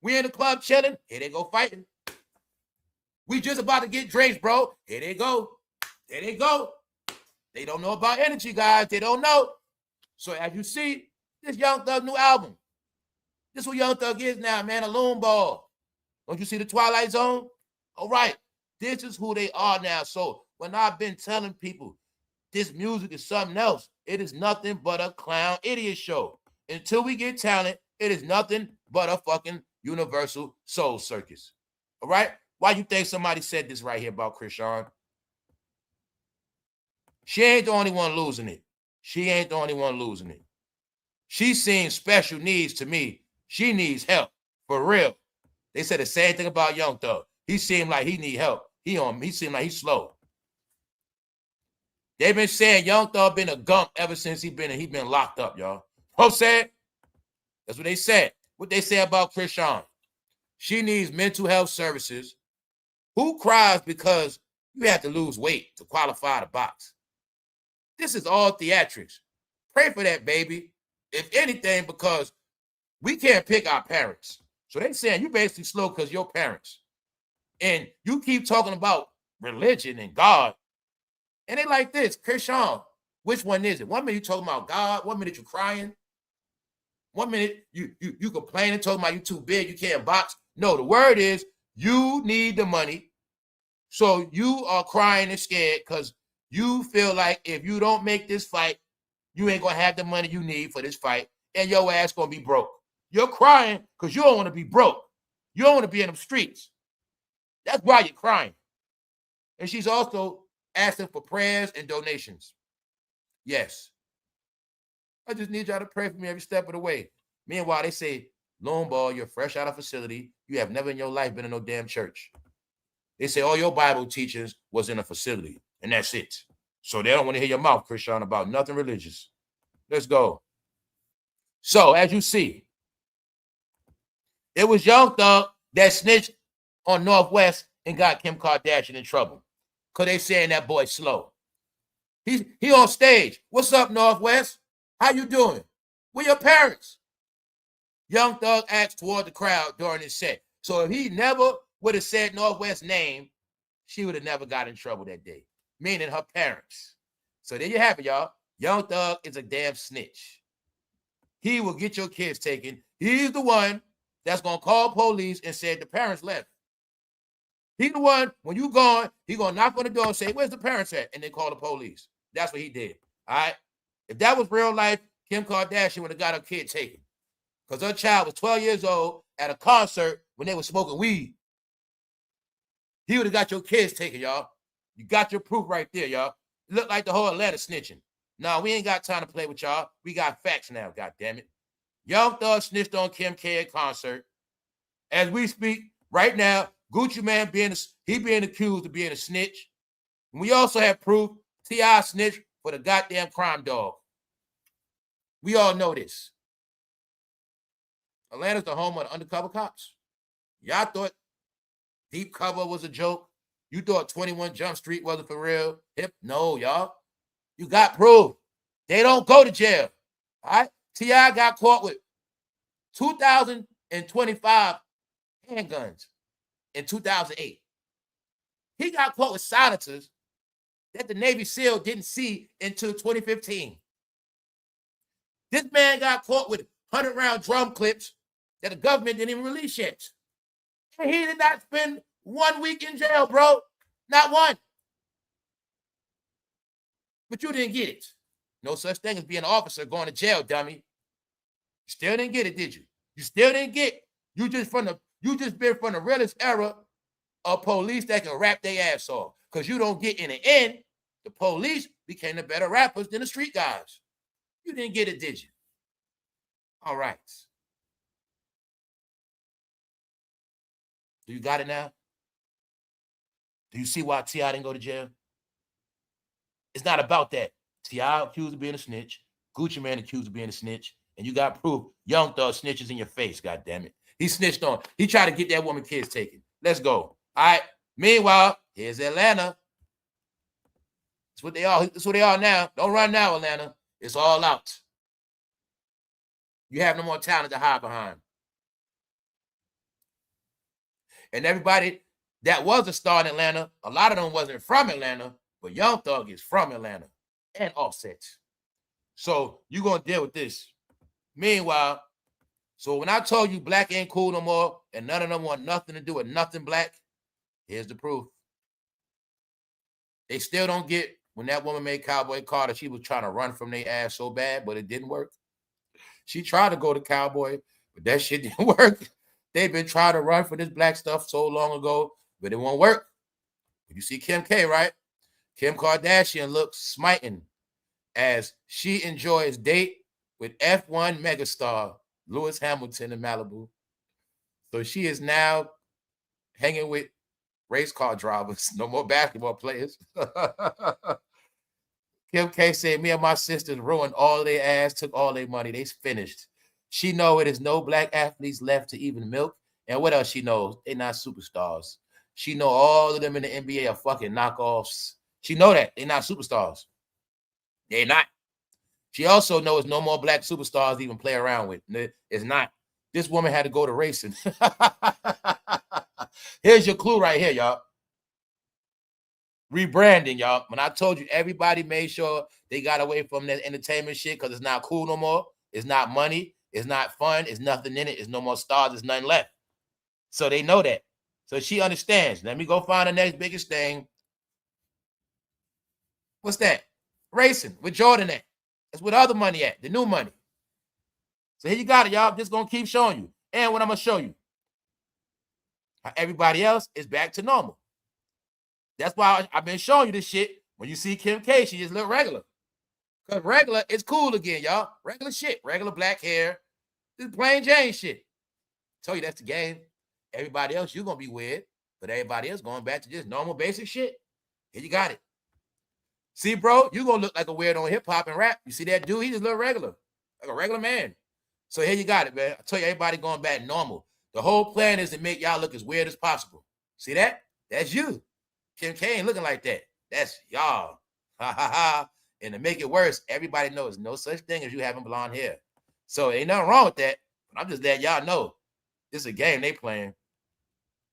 We in the club chilling. Here they go fighting. We just about to get drinks, bro. Here they go. There they go. They don't know about energy, guys. They don't know. So as you see, this Young Thug new album. This is what Young Thug is now, man. A loon ball. Don't you see the Twilight Zone? All right. This is who they are now. So when I've been telling people this music is something else, it is nothing but a clown idiot show. Until we get talent, it is nothing but a fucking universal soul circus. All right? Why you think somebody said this right here about CHRISEAN? She ain't the only one losing it. She ain't the only one losing it. She seems special needs to me. She needs help. For real. They said the same thing about Young Thug. He seemed like he need help. He seemed like he's slow. They've been saying Young Thug been a gump ever since he been locked up, y'all. You know what I'm saying? That's what they said. What they say about CHRISEAN. She needs mental health services. Who cries because you have to lose weight to qualify to box? This is all theatrics. Pray for that, baby. If anything, because we can't pick our parents. So they saying you basically slow because your parents. And you keep talking about religion and God. And they like this, CHRISEAN, which one is it? 1 minute you talking about God, 1 minute you crying. 1 minute you complaining, talking about you too big, you can't box. No, the word is you need the money. So you are crying and scared because you feel like if you don't make this fight, you ain't going to have the money you need for this fight, and your ass going to be broke. You're crying because you don't want to be broke. You don't want to be in them streets. That's why you're crying. And she's also asking for prayers and donations. Yes. I just need y'all to pray for me every step of the way. Meanwhile, they say, lone ball, you're fresh out of facility. You have never in your life been in no damn church. They say all your Bible teachings was in a facility, and that's it. So they don't want to hear your mouth, CHRISEAN, about nothing religious. Let's go. So, as you see, it was Young Thug that snitched on Northwest and got Kim Kardashian in trouble because they saying that boy slow. He on stage. What's up, Northwest? How you doing? Where your parents? Young Thug asked toward the crowd during his set. So if he never would have said Northwest's name, she would have never got in trouble that day, meaning her parents. So there you have it, y'all. Young Thug is a damn snitch. He will get your kids taken. He's the one that's going to call police and say the parents left. He's the one, when you gone, he going to knock on the door and say, where's the parents at? And then call the police. That's what he did, all right? If that was real life, Kim Kardashian would have got her kid taken because her child was 12 years old at a concert when they were smoking weed. He would have got your kids taken, y'all. You got your proof right there, y'all. It looked like the whole Atlanta snitching. No, we ain't got time to play with y'all. We got facts now, goddammit. Young Thug snitched on Kim K at concert. As we speak, right now, Gucci Man being accused of being a snitch. And we also have proof T.I. snitched for the goddamn crime dog. We all know this. Atlanta's the home of the undercover cops. Y'all thought Deep Cover was a joke. You thought 21 Jump Street wasn't for real. No, y'all. You got proof. They don't go to jail. All right? T.I. got caught with 2,025 handguns in 2008. He got caught with silencers that the Navy SEAL didn't see until 2015. This man got caught with 100-round drum clips that the government didn't even release yet. And he did not spend 1 week in jail, bro. Not one. But you didn't get it. No such thing as being an officer going to jail, dummy. You still didn't get it, did you? You still didn't get it. You just been from the realest era of police that can rap their ass off. Because you don't get in the end, the police became the better rappers than the street guys. You didn't get it, did you? All right. Do you got it now? Do you see why T.I. didn't go to jail? It's not about that. T.I. accused of being a snitch. Gucci Man accused of being a snitch. And you got proof. Young Thug snitches in your face, goddammit. He snitched on. He tried to get that woman kids taken. Let's go. All right. Meanwhile, here's Atlanta. That's what they are. That's what they are now. Don't run now, Atlanta. It's all out. You have no more talent to hide behind. And everybody that was a star in Atlanta, a lot of them wasn't from Atlanta, but Young Thug is from Atlanta and Offset. So you're going to deal with this. Meanwhile, so when I told you black ain't cool no more and none of them want nothing to do with nothing black, here's the proof. They still don't get when that woman made Cowboy Carter, she was trying to run from their ass so bad, but it didn't work. She tried to go to Cowboy, but that shit didn't work. They've been trying to run for this black stuff so long ago, but it won't work. You see Kim K, right? Kim Kardashian looks smiting as she enjoys date with F1 megastar Lewis Hamilton in Malibu. So she is now hanging with race car drivers, no more basketball players. Kim K said, me and my sisters ruined all their ass, took all their money. They finished. She know it is no black athletes left to even milk. And what else she knows? They're not superstars. She know all of them in the NBA are fucking knockoffs. She know that. They're not superstars. They're not. She also knows no more black superstars to even play around with. It's not. This woman had to go to racing. Here's your clue right here, y'all. Rebranding, y'all. When I told you everybody made sure they got away from that entertainment shit because it's not cool no more. It's not money. It's not fun. It's nothing in it. It's no more stars. There's nothing left. So they know that. So she understands. Let me go find the next biggest thing. What's that? Racing with Jordan at. That's where the other money at, the new money. So here you got it, y'all. I'm just going to keep showing you. And what I'm going to show you, how everybody else is back to normal. That's why I've been showing you this shit. When you see Kim K, she just look regular. Because regular is cool again, y'all. Regular shit. Regular black hair. This plain Jane shit. I tell you that's the game. Everybody else, you're going to be weird. But everybody else going back to just normal basic shit. Here you got it. See, bro, you're going to look like a weirdo on hip-hop and rap. You see that dude? He just look regular. Like a regular man. So here you got it, man. I tell you, everybody going back normal. The whole plan is to make y'all look as weird as possible. See that? That's you. Kim K ain't looking like that. That's y'all. Ha, ha, ha. And to make it worse, everybody knows no such thing as you having blonde hair. So ain't nothing wrong with that. But I'm just letting y'all know. This is a game they playing.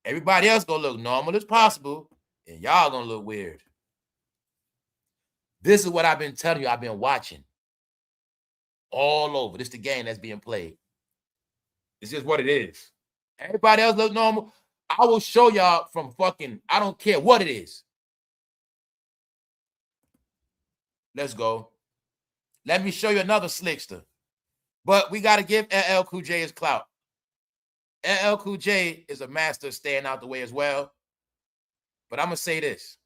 Everybody else going to look normal as possible. And y'all going to look weird. This is what I've been telling you. I've been watching. All over. This is the game that's being played. It's just what it is. Everybody else look normal. I will show y'all from fucking, I don't care what it is. Let's go. Let me show you another slickster. But we got to give LL Cool J his clout. LL Cool J is a master of staying out the way as well. But I'm going to say this.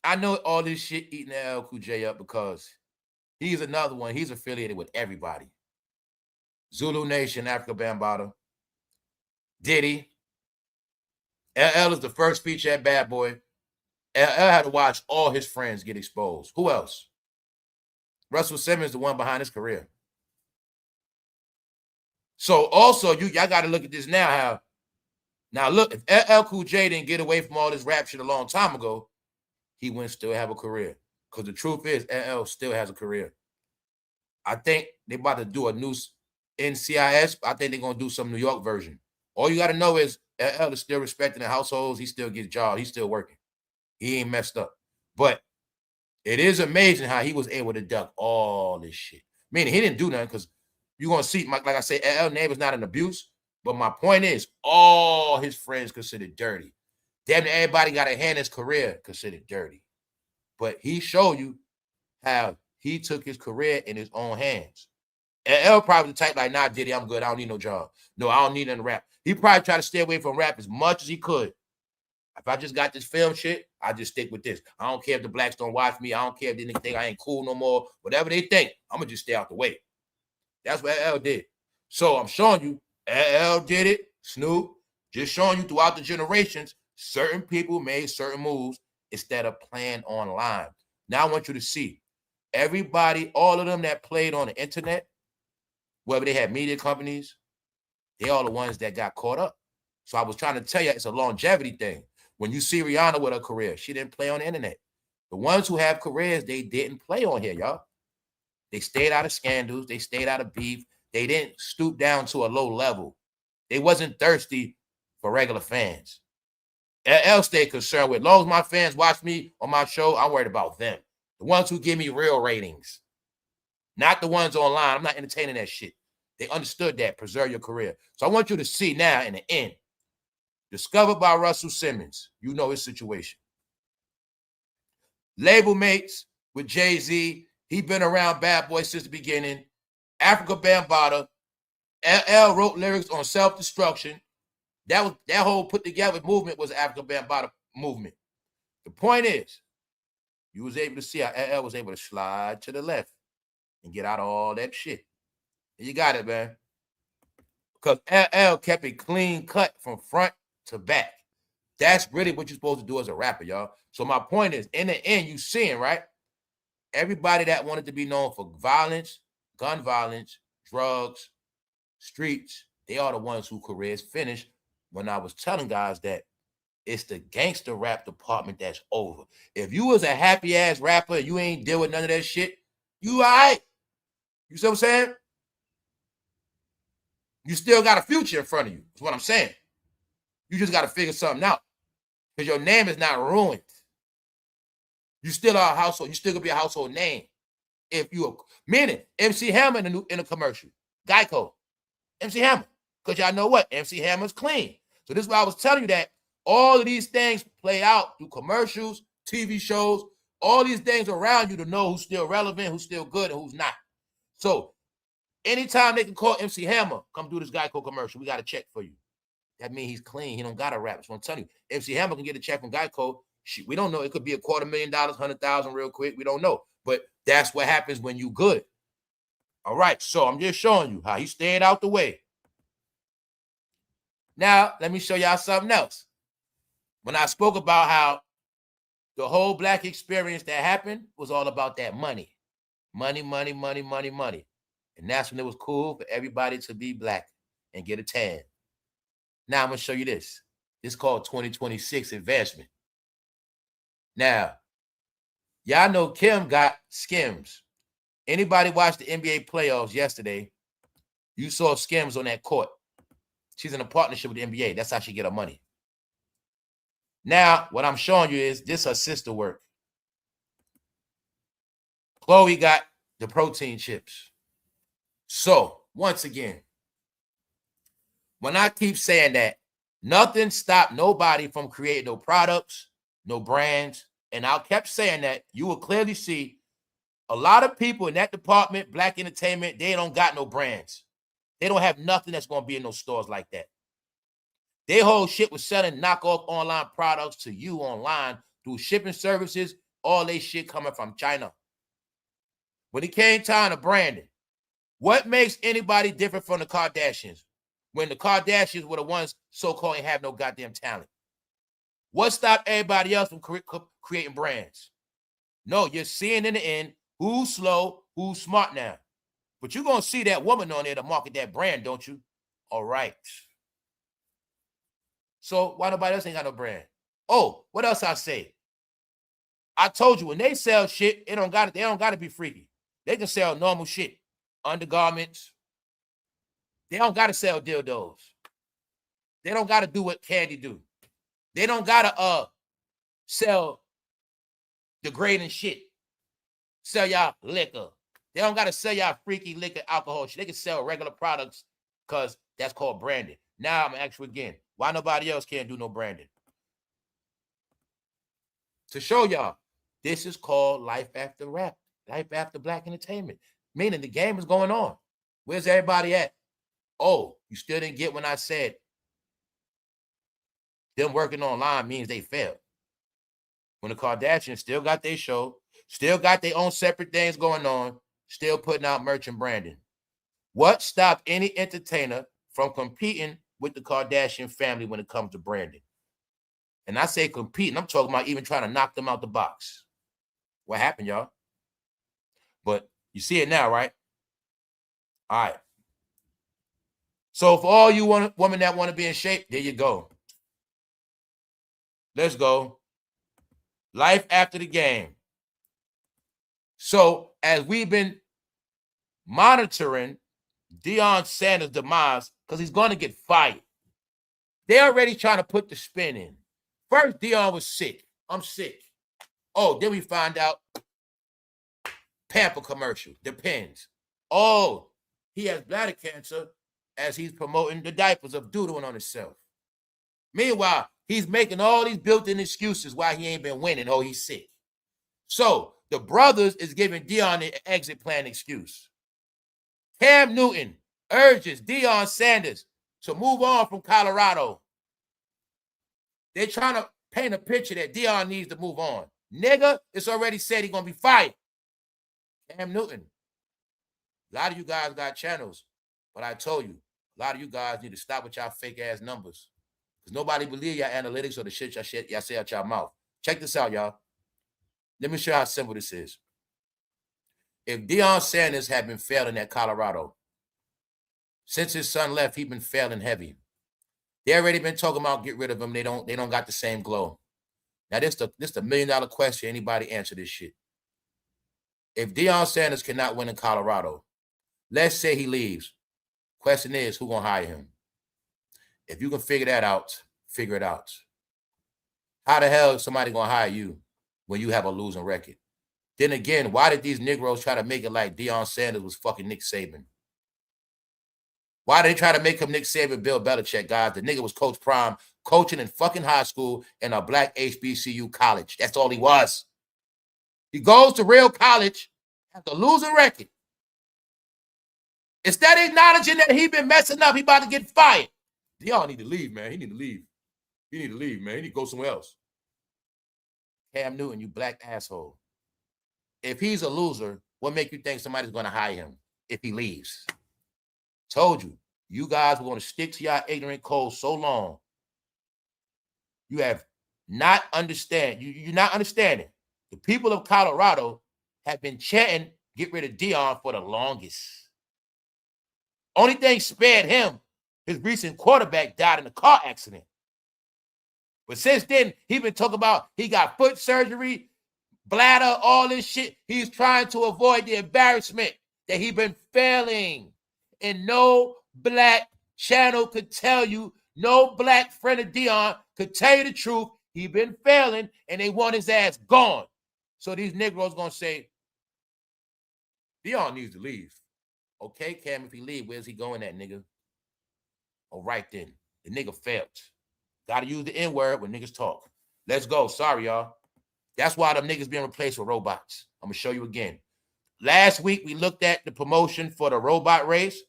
I know all this shit eating LL Cool J up because he's another one. He's affiliated with everybody. Zulu Nation, Africa Bambaataa, Diddy. LL is the first feature at Bad Boy. LL had to watch all his friends get exposed. Who else? Russell Simmons, the one behind his career. So also, y'all got to look at this now. Now look, if LL Cool J didn't get away from all this rap shit a long time ago, he wouldn't still have a career. Because the truth is, LL still has a career. I think they about to do a new NCIS. I think they're going to do some New York version. All you got to know is LL is still respecting the households. He still gets jobs. He's still working. He ain't messed up. But it is amazing how he was able to duck all this shit. Meaning he didn't do nothing because you're going to see, like I say, LL name is not an abuse. But my point is, all his friends considered dirty. Damn near everybody got a hand in his career considered dirty. But he showed you how he took his career in his own hands. LL probably the type like, nah, Diddy, I'm good. I don't need no job. No, I don't need nothing to rap. He probably tried to stay away from rap as much as he could. If I just got this film shit, I just stick with this. I don't care if the blacks don't watch me. I don't care if they think I ain't cool no more. Whatever they think, I'm going to just stay out the way. That's what LL did. So I'm showing you, LL did it. Snoop, just showing you throughout the generations, certain people made certain moves instead of playing online. Now I want you to see everybody, all of them that played on the internet, whether they had media companies, they all the ones that got caught up. So I was trying to tell you, it's a longevity thing. When you see Rihanna with her career, she didn't play on the internet. The ones who have careers, they didn't play on here, y'all. They stayed out of scandals. They stayed out of beef. They didn't stoop down to a low level. They wasn't thirsty for regular fans. LL stayed concerned with, as long as my fans watch me on my show, I'm worried about them. The ones who give me real ratings. Not the ones online. I'm not entertaining that shit. They understood that. Preserve your career. So I want you to see now in the end. Discovered by Russell Simmons. You know his situation. Label mates with Jay-Z. He been around Bad Boy since the beginning. Africa Bambaataa. LL wrote lyrics on self-destruction. That whole put together movement was the Africa Bambaataa movement. The point is, you was able to see how LL was able to slide to the left and get out of all that shit. And you got it, man. Because LL kept it clean cut from front to back. That's really what you're supposed to do as a rapper, y'all. So my point is, in the end, you seeing, right? Everybody that wanted to be known for violence, gun violence, drugs, streets, they are the ones whose careers finished. When I was telling guys that it's the gangster rap department that's over. If you was a happy ass rapper, you ain't deal with none of that shit, you all right. You see what I'm saying? You still got a future in front of you. That's what I'm saying. You just got to figure something out. Because your name is not ruined. You still are a household. You still gonna be a household name. If you meaning MC Hammer in a commercial. Geico. MC Hammer. Because y'all know what? MC Hammer's clean. So this is why I was telling you that all of these things play out through commercials, TV shows, all these things around you to know who's still relevant, who's still good, and who's not. So anytime they can call MC Hammer, come do this Geico commercial, we got a check for you. That means he's clean. He don't got to rap. That's what I'm telling you. MC Hammer can get a check from Geico. We don't know. It could be $250,000, $100,000 real quick. We don't know. But that's what happens when you good. All right. So I'm just showing you how he stayed out the way. Now, let me show y'all something else. When I spoke about how the whole black experience that happened was all about that money. Money, money, money, money, money. And that's when it was cool for everybody to be black and get a tan. Now I'm going to show you this. This is called 2026 investment. Now, y'all know Kim got skims. Anybody watched the NBA playoffs yesterday, you saw skims on that court. She's in a partnership with the NBA. That's how she get her money. Now, what I'm showing you is this her sister work. Chloe got the protein chips. So, once again, when I keep saying that, nothing stopped nobody from creating no products, no brands. And I kept saying that, you will clearly see a lot of people in that department, black entertainment, they don't got no brands. They don't have nothing that's going to be in those stores like that. Their whole shit was selling knockoff online products to you online through shipping services, all they shit coming from China. When it came time to branding, what makes anybody different from the Kardashians? When the Kardashians were the ones so-called ain't have no goddamn talent. What stopped everybody else from creating brands? No, you're seeing in the end who's slow, who's smart now. But you're going to see that woman on there to market that brand, don't you? All right. So why nobody else ain't got no brand? Oh, what else I say? I told you, when they sell shit, they don't got to be freaky. They can sell normal shit. Undergarments. They don't got to sell dildos. They don't got to do what Candy do. They don't got to sell degrading shit. Sell y'all liquor. They don't got to sell y'all freaky liquor, alcohol shit. They can sell regular products because that's called branding. Now I'm going to ask you again. Why nobody else can't do no branding? To show y'all, this is called life after rap. Life after black entertainment. Meaning the game is going on. Where's everybody at? Oh, you still didn't get when I said them working online means they failed. When the Kardashians still got their show, still got their own separate things going on, still putting out merch and branding. What stopped any entertainer from competing with the Kardashian family when it comes to branding? And I say competing, I'm talking about even trying to knock them out the box. What happened, y'all? But you see it now, right? All right. So for all you women that want to be in shape, there you go. Let's go. Life after the game. So as we've been monitoring Deion Sanders' demise, because he's going to get fired, they're already trying to put the spin in. First, Deion was sick. I'm sick. Oh, then we find out Pamper commercial. Depends. Oh, he has bladder cancer as he's promoting the diapers of doodling on himself. Meanwhile, he's making all these built-in excuses why he ain't been winning. Oh, he's sick. So the brothers is giving Deion the exit plan excuse. Cam Newton urges Deion Sanders to move on from Colorado. They're trying to paint a picture that Deion needs to move on. Nigga, it's already said he's going to be fired. Cam Newton. A lot of you guys got channels, but I told you, a lot of you guys need to stop with y'all fake-ass numbers because nobody believe y'all analytics or the shit y'all say out y'all mouth. Check this out, y'all. Let me show you how simple this is. If Deion Sanders had been failing at Colorado, since his son left, he's been failing heavy. They already been talking about get rid of him. They don't got the same glow. Now, this the $1 million question. Anybody answer this shit? If Deion Sanders cannot win in Colorado, let's say he leaves. Question is, who gonna hire him? If you can figure that out, figure it out. How the hell is somebody gonna hire you when you have a losing record? Then again, why did these Negroes try to make it like Deion Sanders was fucking Nick Saban? Why did they try to make him Nick Saban, Bill Belichick, guys? The nigga was Coach Prime, coaching in fucking high school in a black HBCU college. That's all he was. He goes to real college, has a losing record. Instead of acknowledging that he been messing up, he about to get fired. Deion need to leave, man. He need to leave. He need to leave, man. He need to go somewhere else. Cam Newton, you black asshole. If he's a loser, what make you think somebody's going to hire him if he leaves? Told you, you guys were going to stick to your ignorant codes so long. You have not understand. You're not understanding. The people of Colorado have been chanting, get rid of Deion for the longest. Only thing spared him, his recent quarterback died in a car accident. But since then, he's been talking about he got foot surgery, bladder, all this shit. He's trying to avoid the embarrassment that he's been failing. And no black channel could tell you, no black friend of Deion could tell you the truth. He's been failing, and they want his ass gone. So these Negroes going to say, Deion needs to leave. Okay, Cam, if he leave, where's he going at, nigga? All right, then. The nigga failed. Got to use the N-word when niggas talk. Let's go. Sorry, y'all. That's why them niggas being replaced with robots. I'm going to show you again. Last week, we looked at the promotion for the robot race,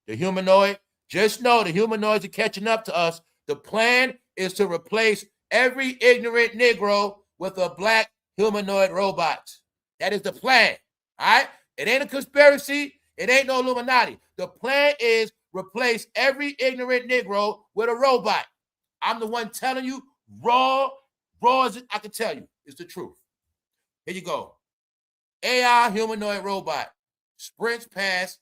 the humanoid. Just know the humanoids are catching up to us. The plan is to replace every ignorant Negro with a black humanoid robot. That is the plan. All right? It ain't a conspiracy. It ain't no Illuminati. The plan is replace every ignorant Negro with a robot. I'm the one telling you, raw as it, I can tell you. It's the truth. Here you go. AI humanoid robot sprints past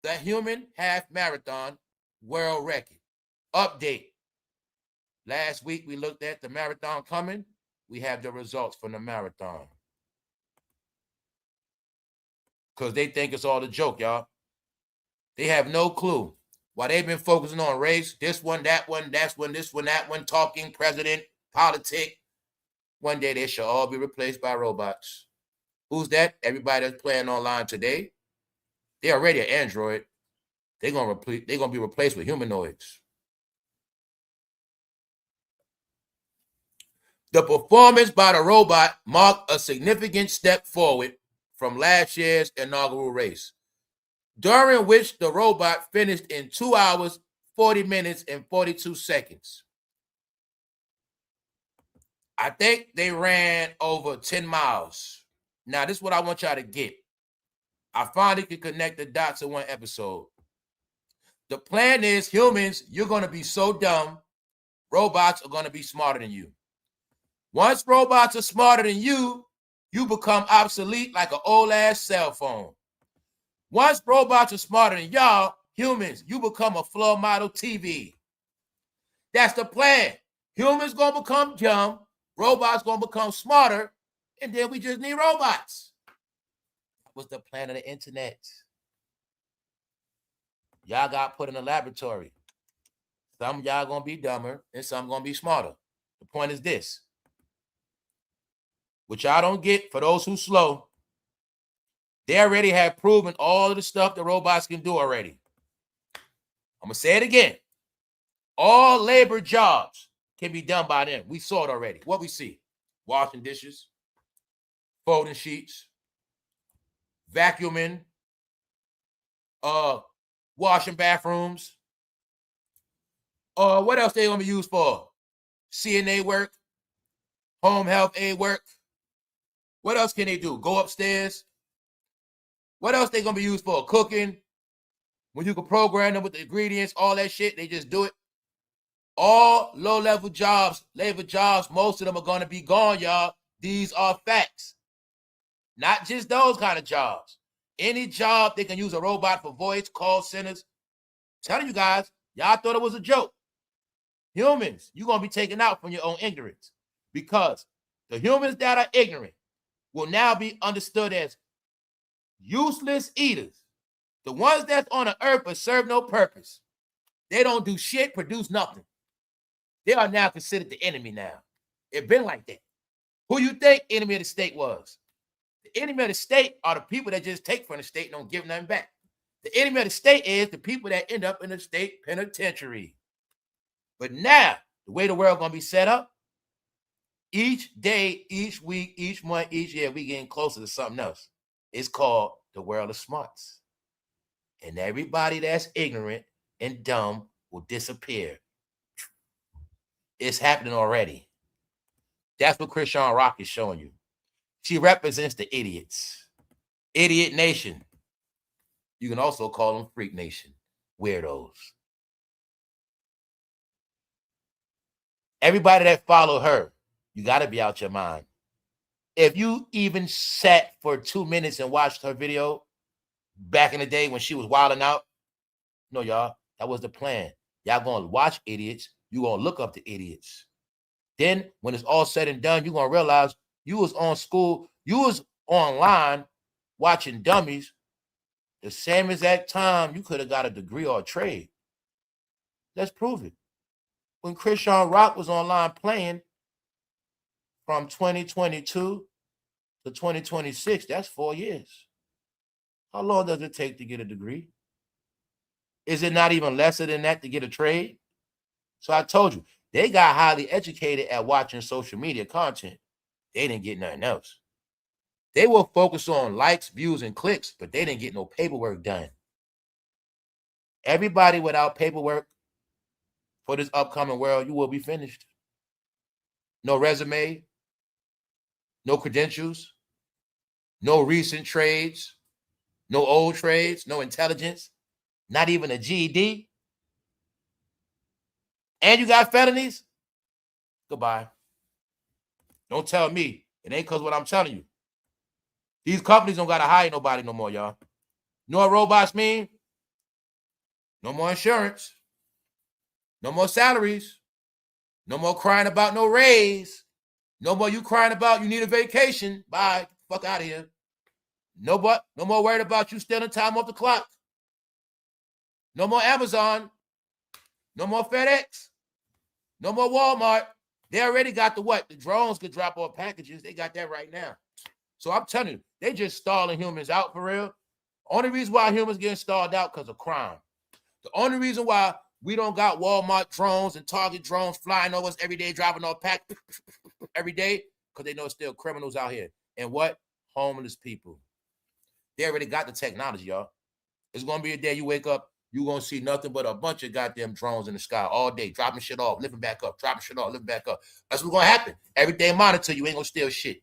the human half marathon world record. Update. Last week, we looked at the marathon coming. We have the results from the marathon. Because they think it's all a joke, y'all. They have no clue. While they've been focusing on race, this one, that one, that's one, this one, that one, talking, president, politics, one day they shall all be replaced by robots. Who's that? Everybody that's playing online today. They're already an android. They're gonna be replaced with humanoids. The performance by the robot marked a significant step forward from last year's inaugural race, during which the robot finished in 2 hours, 40 minutes, and 42 seconds. I think they ran over 10 miles. Now, this is what I want y'all to get. I finally could connect the dots in one episode. The plan is, humans, you're going to be so dumb, robots are going to be smarter than you. Once robots are smarter than you, you become obsolete like an old-ass cell phone. Once robots are smarter than y'all, humans, you become a floor model TV. That's the plan. Humans gonna become dumb, robots gonna become smarter, and then we just need robots. That was the plan of the internet. Y'all got put in a laboratory. Some of y'all gonna be dumber and some gonna be smarter. The point is this. What y'all don't get, for those who slow, they already have proven all of the stuff the robots can do already. I'm gonna say it again. All labor jobs can be done by them. We saw it already. What we see? Washing dishes, folding sheets, vacuuming, washing bathrooms. What else they gonna be used for? CNA work, home health aid work. What else can they do? Go upstairs. What else they gonna be used for? Cooking. When you can program them with the ingredients, all that shit, they just do it. All low-level jobs, labor jobs, most of them are gonna be gone, y'all. These are facts. Not just those kind of jobs. Any job they can use a robot for voice, call centers. I'm telling you guys, y'all thought it was a joke. Humans, you're going to be taken out from your own ignorance, because the humans that are ignorant will now be understood as useless eaters. The ones that's on the earth but serve no purpose. They don't do shit, produce nothing. They are now considered the enemy now. It's been like that. Who you think enemy of the state was? The enemy of the state are the people that just take from the state and don't give nothing back. The enemy of the state is the people that end up in the state penitentiary. But now, the way the world going to be set up, each day, each week, each month, each year, we getting closer to something else. It's called the world of smarts. And everybody that's ignorant and dumb will disappear. It's happening already. That's what CHRISEAN is showing you. She represents the idiots. Idiot nation. You can also call them freak nation. Weirdos. Everybody that follow her, you got to be out your mind. If you even sat for 2 minutes and watched her video back in the day when she was wilding out, no, y'all, that was the plan. Y'all going to watch idiots. You're going to look up the idiots. Then when it's all said and done, you're going to realize you was on school, you was online watching dummies the same exact time you could have got a degree or a trade. Let's prove it. When CHRISEanrock was online playing from 2022 to 2026, that's 4 years. How long does it take to get a degree? Is it not even lesser than that to get a trade? So I told you, they got highly educated at watching social media content. They didn't get nothing else. They will focus on likes, views, and clicks, but they didn't get no paperwork done. Everybody without paperwork for this upcoming world, you will be finished. No resume, no credentials, no recent trades, no old trades, no intelligence, not even a GED. And you got felonies? Goodbye. Don't tell me. It ain't because what I'm telling you. These companies don't got to hire nobody no more, y'all. You know what robots mean? No more insurance. No more salaries. No more crying about no raise. No more you crying about you need a vacation. Bye. Fuck out of here. No more worried about you stealing time off the clock. No more Amazon. No more FedEx. No more Walmart. They already got the what? The drones could drop off packages. They got that right now. So I'm telling you, they just stalling humans out for real. Only reason why humans getting stalled out because of crime. The only reason why we don't got Walmart drones and Target drones flying over us every day, driving off pack every day, because they know it's still criminals out here. And what? Homeless people. They already got the technology, y'all. It's going to be a day you wake up, you're going to see nothing but a bunch of goddamn drones in the sky all day, dropping shit off, lifting back up, dropping shit off, lifting back up. That's what's going to happen. Every day monitor, you ain't going to steal shit.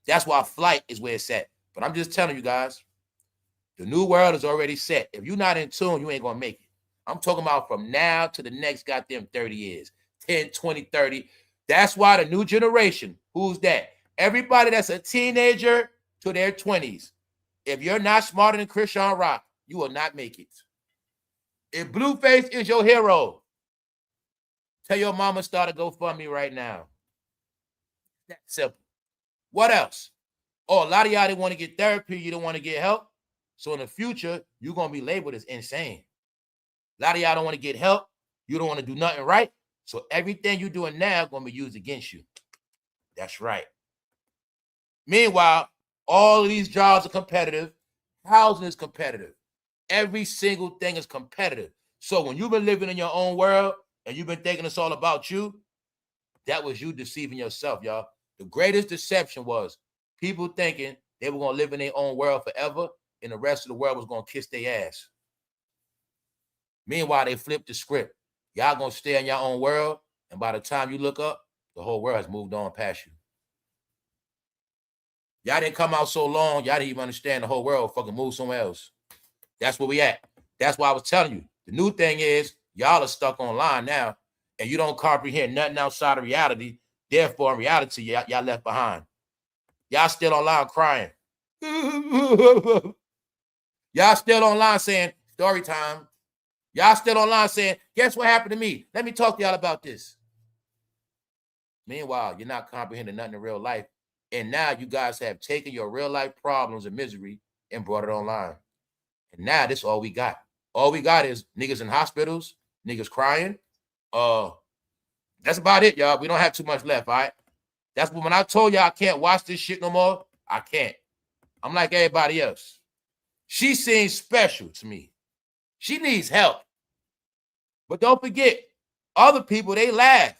That's why flight is where it's at. But I'm just telling you guys, the new world is already set. If you're not in tune, you ain't going to make it. I'm talking about from now to the next goddamn 30 years, 10, 20, 30. That's why the new generation, who's that? Everybody that's a teenager to their 20s. If you're not smarter than CHRISEANrock, you will not make it. If Blueface is your hero, tell your mama start a GoFundMe right now. That simple. What else? Oh, a lot of y'all didn't want to get therapy. You don't want to get help. So in the future, you're going to be labeled as insane. A lot of y'all don't want to get help. You don't want to do nothing right. So everything you're doing now is going to be used against you. That's right. Meanwhile, all of these jobs are competitive. Housing is competitive. Every single thing is competitive. So when you've been living in your own world and you've been thinking it's all about you, that was you deceiving yourself, y'all. The greatest deception was people thinking they were going to live in their own world forever and the rest of the world was going to kiss their ass. Meanwhile, they flipped the script. Y'all going to stay in your own world, and by the time you look up, the whole world has moved on past you. Y'all didn't come out so long, y'all didn't even understand the whole world fucking moved somewhere else. That's where we at. That's why I was telling you. The new thing is, y'all are stuck online now, and you don't comprehend nothing outside of reality. Therefore, in reality, y'all left behind. Y'all still online crying. Y'all still online saying, story time. Y'all still online saying, guess what happened to me? Let me talk to y'all about this. Meanwhile, you're not comprehending nothing in real life. And now you guys have taken your real life problems and misery and brought it online. And now this is all we got. All we got is niggas in hospitals, niggas crying. That's about it, y'all. We don't have too much left, all right? That's when I told y'all I can't watch this shit no more. I can't. I'm like everybody else. She seems special to me. She needs help. But don't forget, other people, they laugh.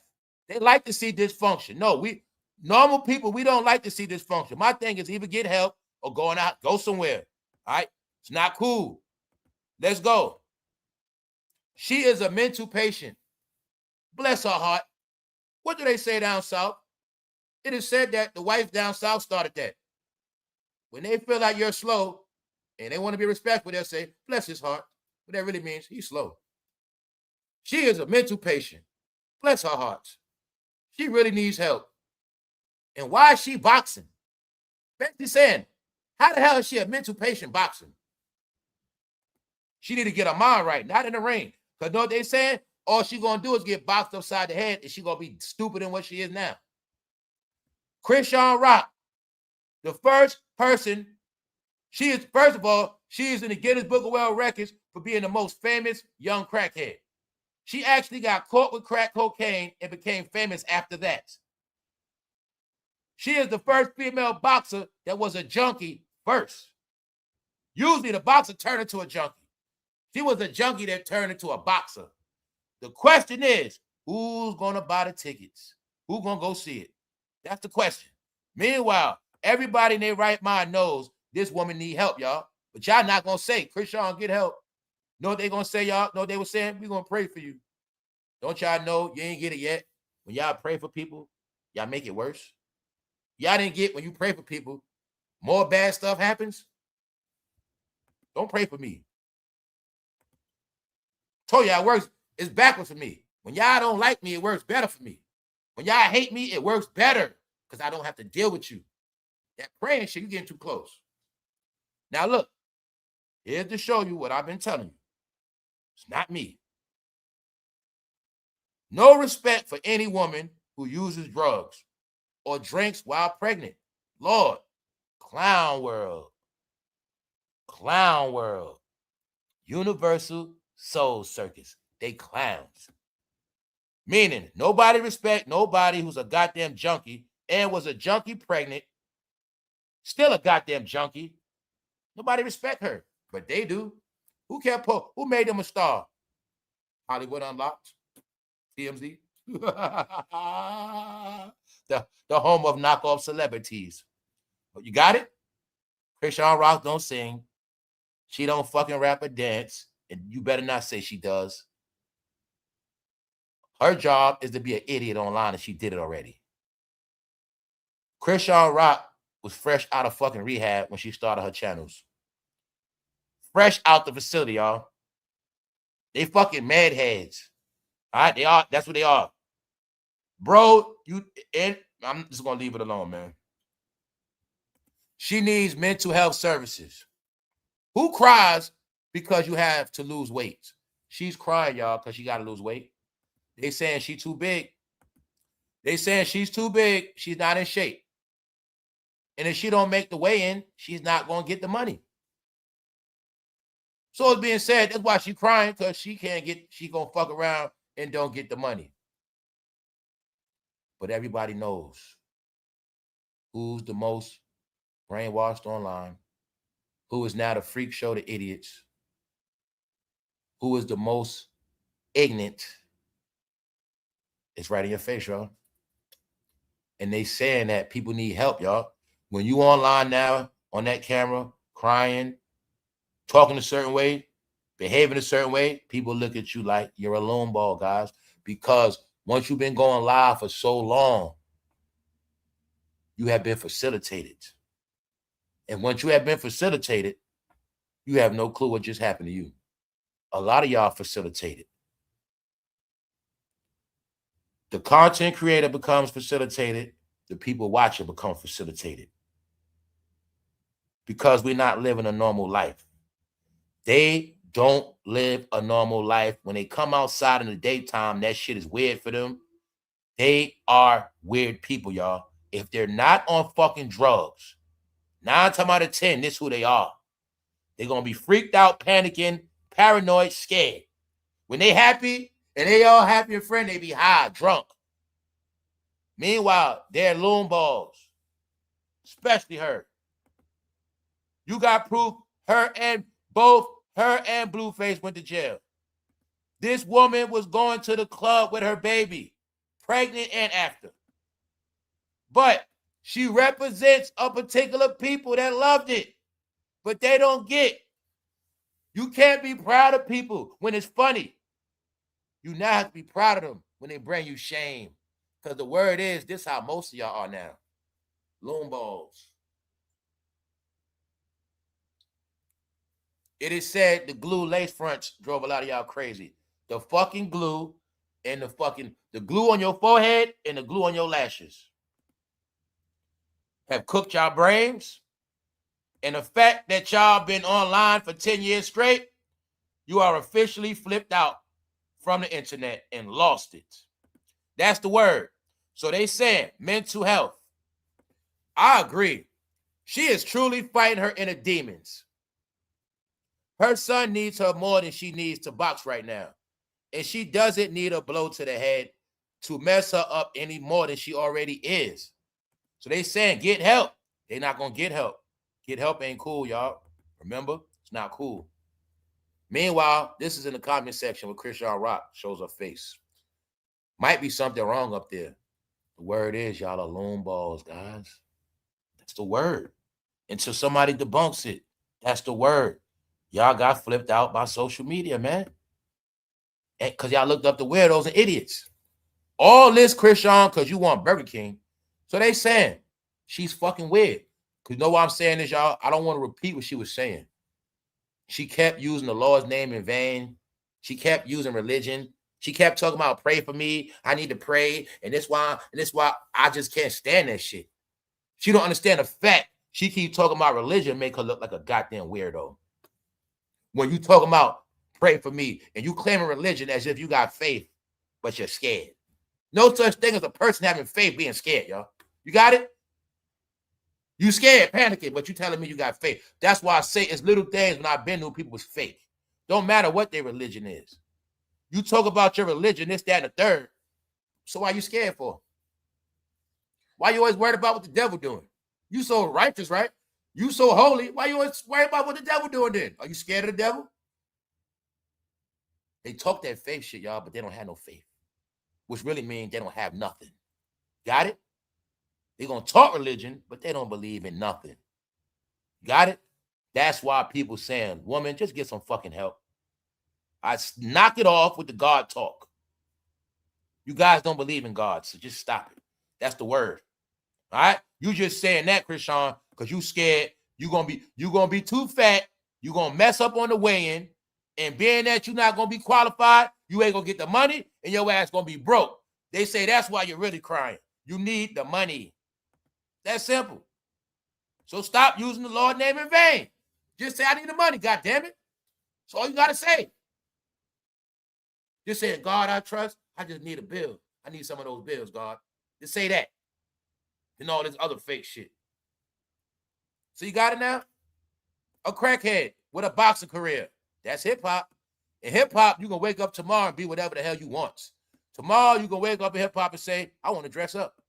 They like to see dysfunction. No, we normal people, we don't like to see dysfunction. My thing is either get help or go somewhere. All right? It's not cool. Let's go. She is a mental patient. Bless her heart. What do they say down south? It is said that the wife down south started that. When they feel like you're slow and they want to be respectful, they'll say, bless his heart. What that really means, he's slow. She is a mental patient. Bless her heart. She really needs help. And why is she boxing? Basically saying, how the hell is she a mental patient boxing? She need to get her mind right, not in the ring. Because know what they saying? All she going to do is get boxed upside the head and she going to be stupid in what she is now. CHRISEAN, the first person, she is, first of all, she is in the Guinness Book of World Records for being the most famous young crackhead. She actually got caught with crack cocaine and became famous after that. She is the first female boxer that was a junkie first. Usually the boxer turned into a junkie. She was a junkie that turned into a boxer. The question is, who's going to buy the tickets? Who's going to go see it? That's the question. Meanwhile, everybody in their right mind knows this woman need help, y'all. But y'all not going to say, CHRISEAN, get help. Know what they going to say, y'all? Know what they were saying? We're going to pray for you. Don't y'all know you ain't get it yet? When y'all pray for people, y'all make it worse. Y'all didn't get when you pray for people, more bad stuff happens. Don't pray for me. Told y'all it works. It's backwards for me. When y'all don't like me, it works better for me. When y'all hate me, it works better because I don't have to deal with you. That praying shit, you're getting too close. Now look, here's to show you what I've been telling you. It's not me. No respect for any woman who uses drugs or drinks while pregnant. Lord, clown world. Clown world. Universal Soul Circus. They clowns. Meaning, nobody respect nobody who's a goddamn junkie and was a junkie pregnant, still a goddamn junkie. Nobody respect her, but they do. Who can't post? Who made them a star? Hollywood Unlocked. TMZ. the home of knockoff celebrities. You got it? CHRISEAN don't sing. She don't fucking rap or dance. And you better not say she does. Her job is to be an idiot online, and she did it already. CHRISEAN was fresh out of fucking rehab when she started her channels. Fresh out the facility, y'all. They fucking mad heads. All right, they are. That's what they are. Bro, I'm just going to leave it alone, man. She needs mental health services. Who cries because you have to lose weight. She's crying, y'all, because she got to lose weight. They saying she's too big. They saying she's too big. She's not in shape. And if she don't make the weigh-in, she's not going to get the money. So it's being said, that's why she's crying, because she can't get, she going to fuck around and don't get the money. But everybody knows who's the most brainwashed online, who is now the freak show to idiots, who is the most ignorant. It's right in your face, y'all. And they saying that people need help, y'all. When you online now on that camera, crying, talking a certain way, behaving a certain way, people look at you like you're a lone ball, guys. Because once you've been going live for so long, you have been facilitated. And once you have been facilitated, you have no clue what just happened to you. A lot of y'all facilitated. The content creator becomes facilitated. The people watching become facilitated. Because we're not living a normal life. They don't live a normal life. When they come outside in the daytime, that shit is weird for them. They are weird people, y'all. If they're not on fucking drugs, 9 times out of 10, this is who they are. They're going to be freaked out, panicking, paranoid, scared. When they happy, and they all happy and friendly, they be high, drunk. Meanwhile, they're loon balls, especially her. You got proof both her and Blueface went to jail. This woman was going to the club with her baby, pregnant and after. But she represents a particular people that loved it, but they don't get. You can't be proud of people when it's funny. You now have to be proud of them when they bring you shame. Because the word is, this is how most of y'all are now. Loon balls. It is said the glue lace fronts drove a lot of y'all crazy. The fucking glue and the glue on your forehead and the glue on your lashes have cooked y'all brains. And the fact that y'all been online for 10 years straight, you are officially flipped out from the internet and lost it. That's the word. So they saying mental health. I agree. She is truly fighting her inner demons. Her son needs her more than she needs to box right now. And she doesn't need a blow to the head to mess her up any more than she already is. So they saying get help. They're not going to get help. Get help ain't cool, y'all. Remember? It's not cool. Meanwhile, this is in the comment section where CHRISEAN shows her face. Might be something wrong up there. The word is y'all are loon balls, guys. That's the word. Until somebody debunks it. That's the word. Y'all got flipped out by social media, man. Because y'all looked up the weirdos and idiots. All this, CHRISEAN, because you want Burger King. So they saying she's fucking weird. Because you know why I'm saying this, y'all? I don't want to repeat what she was saying. She kept using the Lord's name in vain. She kept using religion. She kept talking about pray for me. I need to pray. And that's why I just can't stand that shit. She don't understand the fact she keep talking about religion make her look like a goddamn weirdo. When you talking about pray for me and you claiming religion as if you got faith, but you're scared. No such thing as a person having faith being scared, y'all. You got it? You scared, panicking, but you telling me you got faith. That's why I say it's little things when I've been to people with faith. Don't matter what their religion is. You talk about your religion, this, that, and the third. So why you scared for? Why you always worried about what the devil doing? You so righteous, right? You so holy. Why you always worried about what the devil doing then? Are you scared of the devil? They talk that faith shit, y'all, but they don't have no faith. Which really means they don't have nothing. Got it? They're going to talk religion, but they don't believe in nothing. Got it? That's why people saying, woman, just get some fucking help. I knock it off with the God talk. You guys don't believe in God, so just stop it. That's the word. All right? You just saying that, CHRISEAN, because you scared you're gonna be too fat, you're gonna mess up on the weigh-in, and being that you're not gonna be qualified, you ain't gonna get the money, and your ass gonna be broke. They say that's why you're really crying. You need the money. That's simple. So stop using the Lord's name in vain. Just say, I need the money, goddammit. That's all you got to say. Just saying, God, I trust. I just need a bill. I need some of those bills, God. Just say that. And all this other fake shit. So you got it now? A crackhead with a boxing career. That's hip-hop. In hip-hop, you can wake up tomorrow and be whatever the hell you want. Tomorrow, you can wake up in hip-hop and say, I want to dress up.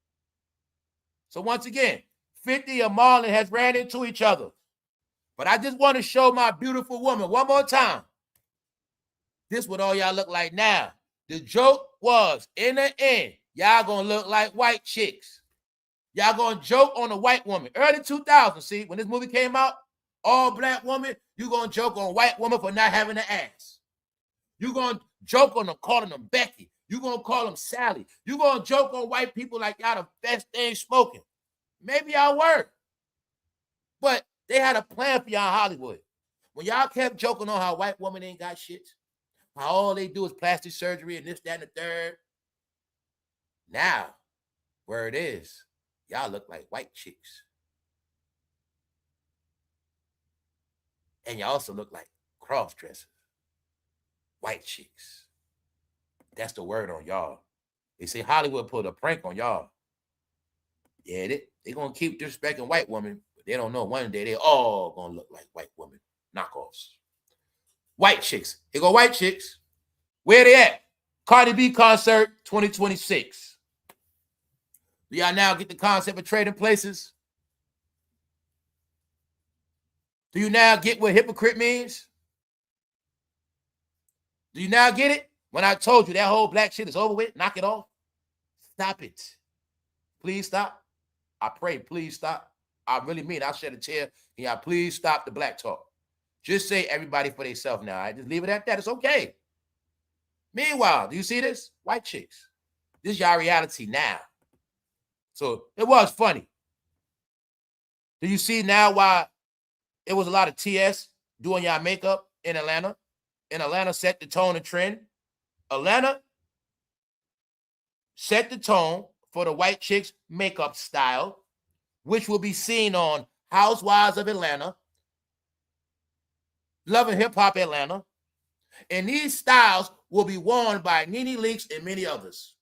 So once again, 50 and Marlon has ran into each other. But I just want to show my beautiful woman one more time. This is what all y'all look like now. The joke was, in the end, y'all going to look like white chicks. Y'all going to joke on a white woman. Early 2000s, see, when this movie came out, all black woman, you going to joke on white woman for not having an ass. You going to joke on them, calling them Becky. You going to call them Sally. You going to joke on white people like y'all the best thing smoking. Maybe y'all were. But they had a plan for y'all in Hollywood. When y'all kept joking on how white women ain't got shit, how all they do is plastic surgery and this, that, and the third. Now, where it is, y'all look like white chicks. And you also look like cross-dressers. White chicks. That's the word on y'all. They say Hollywood put a prank on y'all. Yeah, they going to keep disrespecting white women, but they don't know one day they all going to look like white women. Knockoffs. White chicks. Here go white chicks. Where they at? Cardi B concert 2026. Do y'all now get the concept of trading places? Do you now get what hypocrite means? Do you now get it? When I told you that whole black shit is over with, knock it off. Stop it. Please stop. I pray, please stop. I really mean I shed a tear. Yeah, please stop the black talk. Just say everybody for themselves now. I just leave it at that. It's okay. Meanwhile, do you see this? White chicks. This is y'all reality now. So it was funny. Do you see now why it was a lot of TS doing y'all makeup in Atlanta? And Atlanta set the tone and trend. Atlanta set the tone for the white chicks makeup style, which will be seen on Housewives of Atlanta, Love and Hip Hop Atlanta. And these styles will be worn by Nene Leakes and many others.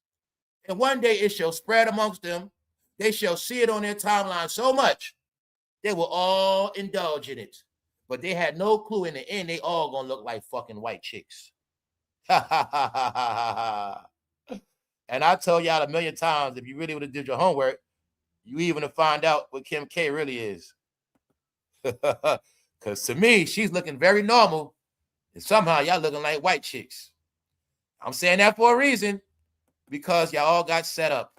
And one day it shall spread amongst them. They shall see it on their timeline so much, they will all indulge in it. But they had no clue in the end, they all gonna look like fucking white chicks. And I tell y'all a million times, if you really would have did your homework, you even to find out what Kim K really is. Because to me, she's looking very normal. And somehow y'all looking like white chicks. I'm saying that for a reason. Because y'all all got set up.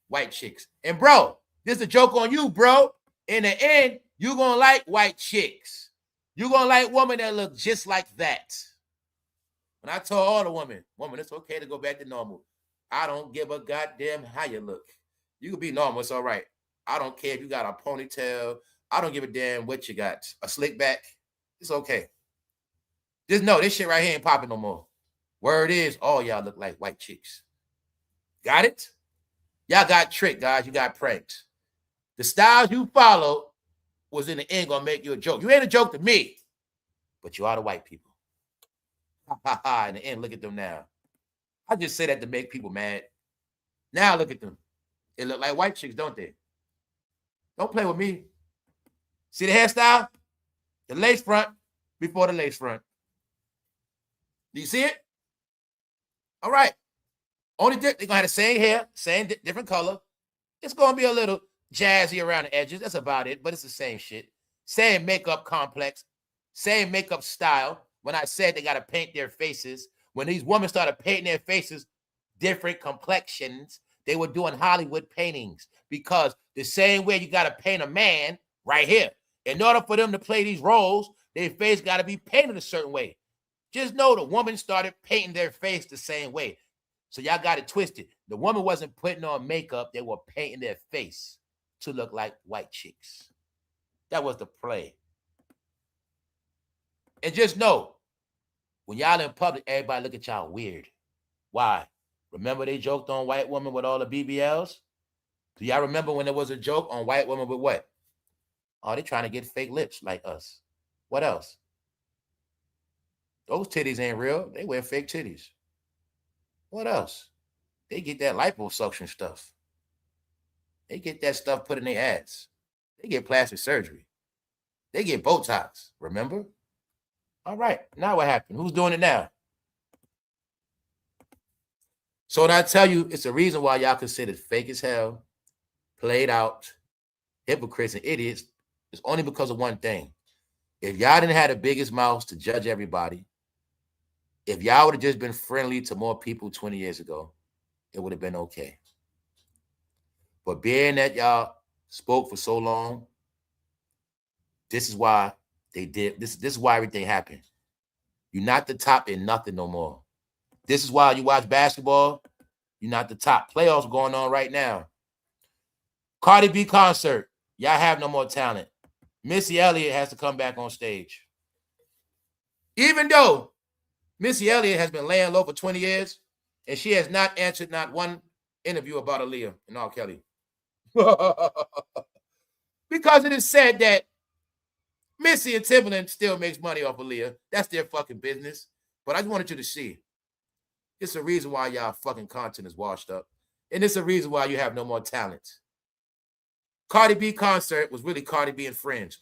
White chicks. And bro, this is a joke on you, bro. In the end, you're going to like white chicks. You're going to like women that look just like that. When I told all the women, it's okay to go back to normal. I don't give a goddamn how you look. You can be normal. It's all right. I don't care if you got a ponytail. I don't give a damn what you got. A slick back. It's okay. Just know this shit right here ain't popping no more. Word is, all y'all look like white chicks. Got it? Y'all got tricked, guys. You got pranked. The styles you follow was in the end gonna make you a joke. You ain't a joke to me, but you are the white people. In the end, look at them now. I just say that to make people mad. Now look at them. They look like white chicks, don't they? Don't play with me. See the hairstyle? The lace front before the lace front. Do you see it? All right. Only they're going to have the same hair, same different color. It's going to be a little jazzy around the edges. That's about it, but it's the same shit. Same makeup complex, same makeup style. When I said they got to paint their faces, when these women started painting their faces, different complexions, they were doing Hollywood paintings because the same way you got to paint a man right here. In order for them to play these roles, their face got to be painted a certain way. Just know the woman started painting their face the same way. So y'all got it twisted. The woman wasn't putting on makeup. They were painting their face to look like white chicks. That was the play. And just know, when y'all in public, everybody look at y'all weird. Why? Remember they joked on white women with all the BBLs? Do y'all remember when there was a joke on white women with what? Oh, they trying to get fake lips like us. What else? Those titties ain't real. They wear fake titties. What else? They get that liposuction stuff. They get that stuff put in their ads. They get plastic surgery. They get Botox. Remember? All right. Now what happened? Who's doing it now? So when I tell you, it's the reason why y'all considered fake as hell, played out, hypocrites and idiots. It's only because of one thing. If y'all didn't have the biggest mouths to judge everybody, if y'all would have just been friendly to more people 20 years ago, it would have been okay. But being that y'all spoke for so long, this is why they did. This is why everything happened. You're not the top in nothing no more. This is why you watch basketball. You're not the top. Playoffs going on right now. Cardi B concert. Y'all have no more talent. Missy Elliott has to come back on stage. Even though Missy Elliott has been laying low for 20 years, and she has not answered not one interview about Aaliyah and R. Kelly. Because it is said that Missy and Timbaland still makes money off Aaliyah. That's their fucking business. But I just wanted you to see. It's a reason why y'all fucking content is washed up. And it's a reason why you have no more talent. Cardi B concert was really Cardi B and Friends.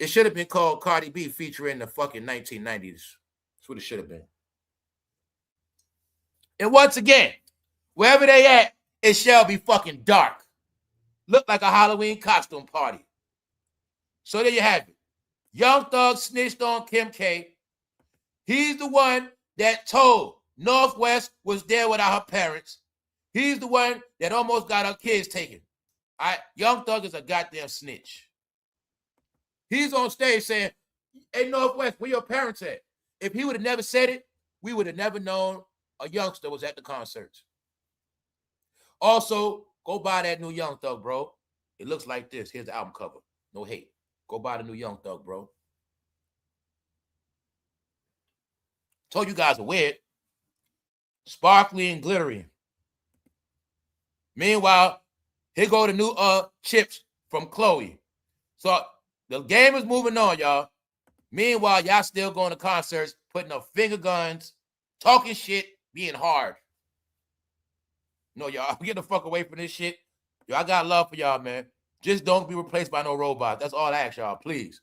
It should have been called Cardi B featuring the fucking 1990s. That's what it should have been. And once again, wherever they at, it shall be fucking dark. Look like a Halloween costume party. So there you have it. Young Thug snitched on Kim K. He's the one that told Northwest was there without her parents. He's the one that almost got her kids taken. Young Thug is a goddamn snitch. He's on stage saying, hey, Northwest, where your parents at? If he would have never said it, we would have never known a youngster was at the concerts. Also, go buy that new Young Thug, bro. It looks like this. Here's the album cover. No hate. Go buy the new Young Thug, bro. Told you guys are weird. Sparkly and glittery. Meanwhile, here go the new chips from Chloe. So the game is moving on, y'all. Meanwhile, y'all still going to concerts, putting up finger guns, talking shit, being hard. No, y'all, get the fuck away from this shit. Yo, I got love for y'all, man. Just don't be replaced by no robots. That's all I ask y'all, please.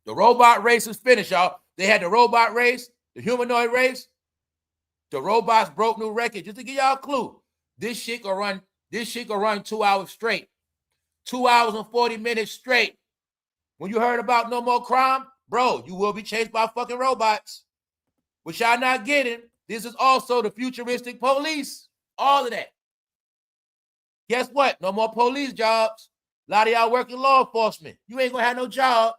The robot race is finished, y'all. They had the robot race, the humanoid race. The robots broke new records. Just to give y'all a clue, this shit gonna run 2 hours straight. 2 hours and 40 minutes straight. When you heard about no more crime, bro, you will be chased by fucking robots. Which y'all not getting. This is also the futuristic police. All of that. Guess what? No more police jobs. A lot of y'all work in law enforcement. You ain't gonna have no job.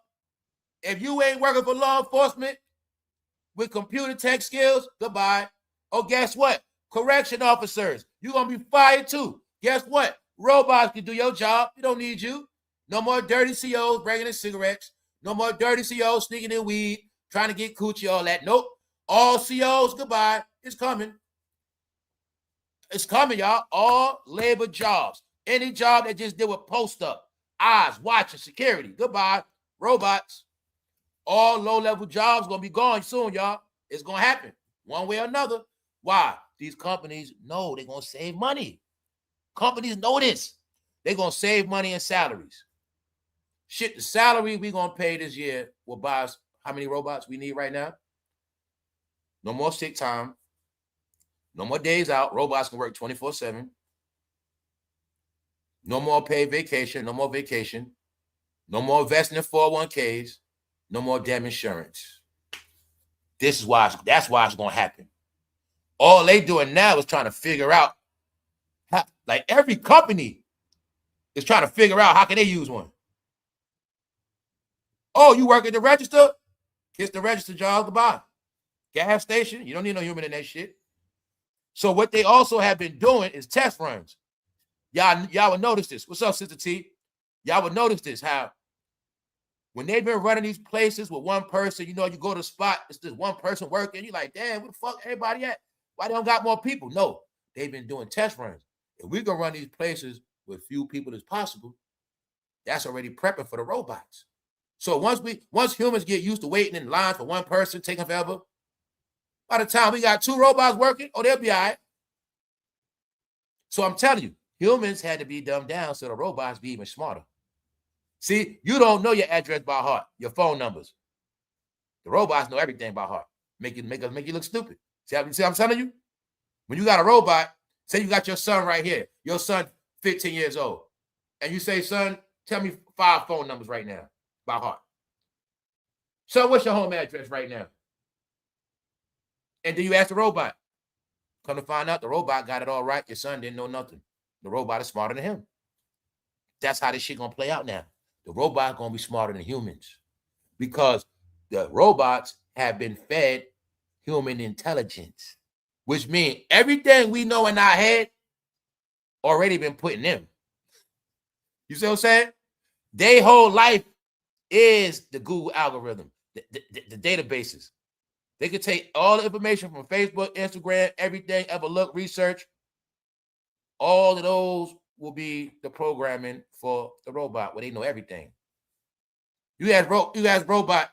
If you ain't working for law enforcement with computer tech skills, goodbye. Oh, guess what? Correction officers, you're gonna be fired too. Guess what? Robots can do your job. They don't need you. No more dirty COs bringing in cigarettes. No more dirty COs sneaking in weed, trying to get coochie, all that. Nope. All COs, goodbye. It's coming. It's coming, y'all. All labor jobs. Any job that just deal with post up, eyes, watching, security. Goodbye. Robots. All low-level jobs going to be gone soon, y'all. It's going to happen one way or another. Why? These companies know they're going to save money. Companies know this. They're going to save money in salaries. Shit, the salary we're going to pay this year will buy us how many robots we need right now? No more sick time. No more days out. Robots can work 24/7. No more paid vacation. No more vacation. No more investing in 401ks. No more damn insurance. That's why it's going to happen. All they doing now is trying to figure out how, like every company is trying to figure out how can they use one. Oh, you work at the register? Kiss the register job, goodbye. Gas station, you don't need no human in that shit. So what they also have been doing is test runs. Y'all would notice this. What's up, Sister T? Y'all would notice this, how when they've been running these places with one person, you know, you go to a spot, it's just one person working, you're like, damn, where the fuck everybody at? Why they don't got more people? No, they've been doing test runs. If we can run these places with few people as possible, that's already prepping for the robots. So once humans get used to waiting in line for one person, taking forever, by the time we got 2 robots working, oh, they'll be all right. So I'm telling you, humans had to be dumbed down so the robots be even smarter. See, you don't know your address by heart, your phone numbers. The robots know everything by heart. Make you look stupid. See what I'm telling you? When you got a robot, say you got your son right here, your son 15 years old, and you say, son, tell me 5 phone numbers right now by heart. So what's your home address right now? And then you ask the robot. Come to find out the robot got it all right. Your son didn't know nothing. The robot is smarter than him. That's how this shit gonna play out now. The robot gonna be smarter than humans because the robots have been fed human intelligence, which means everything we know in our head already been put in them. You see what I'm saying? Their whole life is the Google algorithm, the databases. They could take all the information from Facebook, Instagram, everything, ever look, research. All of those will be the programming for the robot where they know everything. You ask robot,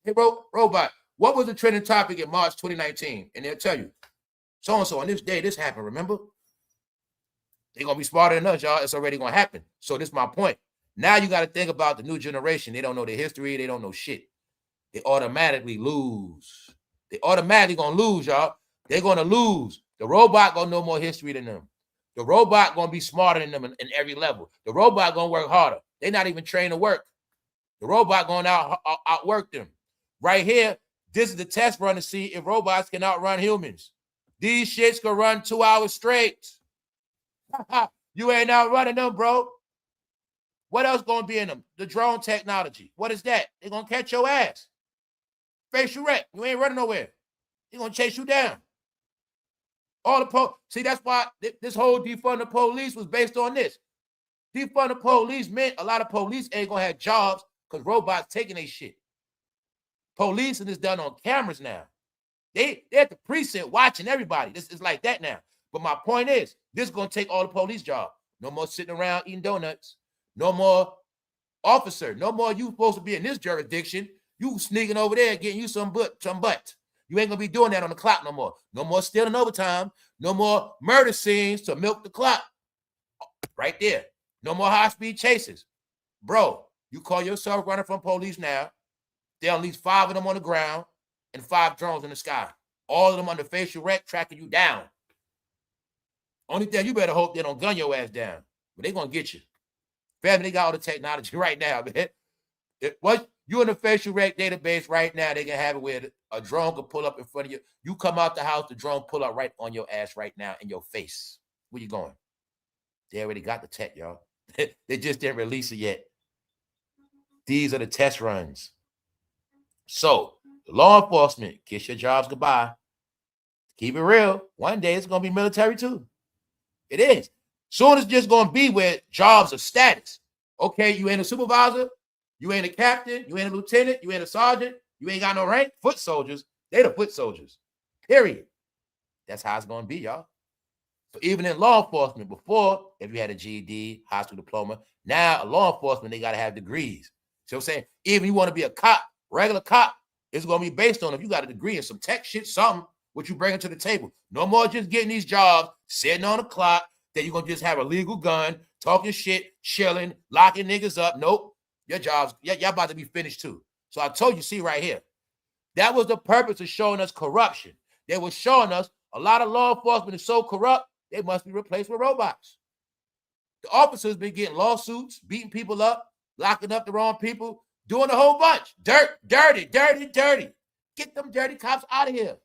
hey, robot, what was the trending topic in March 2019? And they'll tell you, so-and-so on this day, this happened, remember? They're going to be smarter than us, y'all. It's already going to happen. So this is my point. Now you got to think about the new generation. They don't know their history. They don't know shit. They automatically lose. They automatically going to lose, y'all. They're going to lose. The robot going to know more history than them. The robot going to be smarter than them in every level. The robot going to work harder. They're not even trained to work. The robot going to outwork them. Right here, this is the test run to see if robots can outrun humans. These shits can run 2 hours straight. You ain't outrunning them, bro. What else going to be in them? The drone technology. What is that? They're going to catch your ass. Facial wreck. You ain't running nowhere. They're going to chase you down. All the see, that's why this whole defund the police was based on this. Defund the police meant a lot of police ain't going to have jobs because robots taking their shit. Policing is done on cameras now. They at the precinct watching everybody. This is like that now. But my point is, this is going to take all the police jobs. No more sitting around eating donuts. No more officer. No more you supposed to be in this jurisdiction. You sneaking over there getting you some butt. You ain't going to be doing that on the clock no more. No more stealing overtime. No more murder scenes to milk the clock. Right there. No more high-speed chases. Bro, you call yourself running from police now. There are at least 5 of them on the ground and 5 drones in the sky. All of them under facial rec tracking you down. Only thing you better hope they don't gun your ass down. But they're going to get you. Family, they got all the technology right now, man. Once you in the facial rec database right now, they can have it where a drone can pull up in front of you. You come out the house, the drone pull up right on your ass right now in your face. Where you going? They already got the tech, y'all. They just didn't release it yet. These are the test runs. So, the law enforcement, kiss your jobs goodbye. Keep it real. One day it's going to be military too. It is. Soon it's just going to be where jobs are status. Okay, you ain't a supervisor. You ain't a captain. You ain't a lieutenant. You ain't a sergeant. You ain't got no rank. Foot soldiers. They the foot soldiers. Period. That's how it's going to be, y'all. So even in law enforcement, before, if you had a GED, high school diploma, now law enforcement, they got to have degrees. See what I'm saying? Even you want to be a cop, regular cop, it's going to be based on if you got a degree in some tech shit, something, what you bring to the table. No more just getting these jobs, sitting on the clock, that you're going to just have a legal gun, talking shit, chilling, locking niggas up. Nope. Your jobs, y'all about to be finished too. So I told you, see right here. That was the purpose of showing us corruption. They were showing us a lot of law enforcement is so corrupt, they must be replaced with robots. The officers been getting lawsuits, beating people up, locking up the wrong people, doing a whole bunch. Dirty. Get them dirty cops out of here.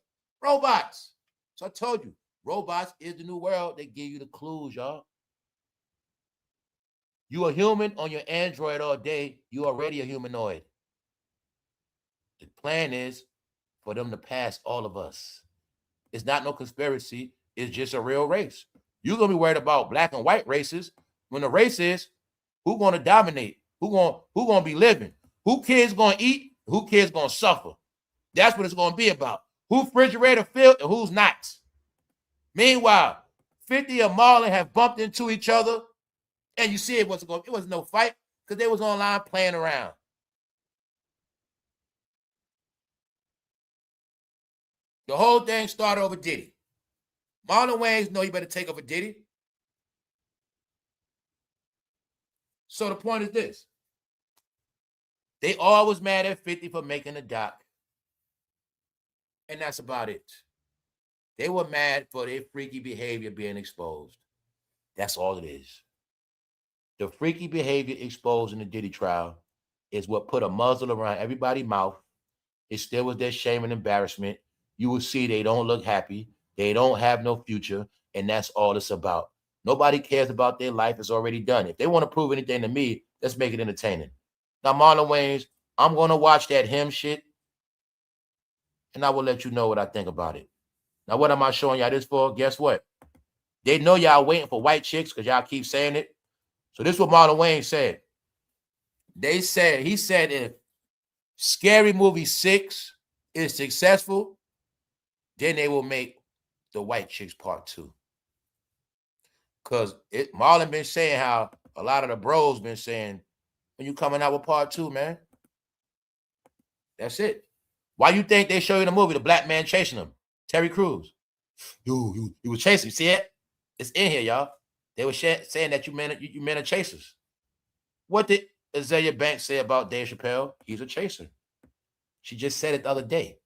Robots. So I told you, robots is the new world. They give you the clues, y'all. You a human on your Android all day. You already a humanoid. The plan is for them to pass all of us. It's not no conspiracy. It's just a real race. You're going to be worried about black and white races when the race is who's going to dominate, who going to be living, who kids going to eat, who kids going to suffer. That's what it's going to be about. Who refrigerator filled and who's not. Meanwhile, 50 of Marlon have bumped into each other, and you see it wasn't no fight because they was online playing around. The whole thing started over Diddy. Marlon Wayans know you better take over Diddy. So the point is this. They all was mad at 50 for making a doc. And that's about it. They were mad for their freaky behavior being exposed. That's all it is. The freaky behavior exposed in the Diddy trial is what put a muzzle around everybody's mouth. It still was their shame and embarrassment. You will see they don't look happy. They don't have no future. And that's all it's about. Nobody cares about their life. It's already done. If they want to prove anything to me, let's make it entertaining. Now, Marlon Wayans, I'm going to watch that him shit. And I will let you know what I think about it. Now, what am I showing y'all this for? Guess what? They know y'all waiting for white chicks because y'all keep saying it. So this is what Marlon Wayans said. He said if Scary Movie 6 is successful, then they will make the White Chicks Part 2. Because Marlon been saying how a lot of the bros been saying, when you coming out with Part 2, man? That's it. Why you think they show you the movie, the black man chasing him? Terry Crews. You was chasing. See it? It's in here, y'all. They were saying that you men are chasers. What did Azalea Banks say about Dave Chappelle? He's a chaser. She just said it the other day.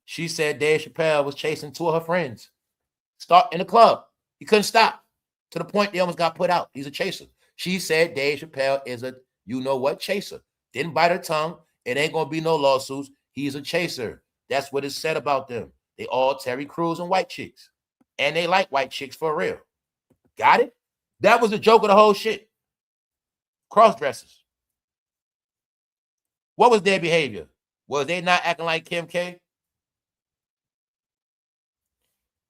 She said Dave Chappelle was chasing two of her friends. Start in the club. He couldn't stop to the point they almost got put out. He's a chaser. She said Dave Chappelle is a you-know-what chaser. Didn't bite her tongue. It ain't going to be no lawsuits. He's a chaser. That's what is said about them. They all Terry Crews and white chicks. And they like white chicks for real. Got it? That was the joke of the whole shit. Cross-dressers. What was their behavior? Was they not acting like Kim K?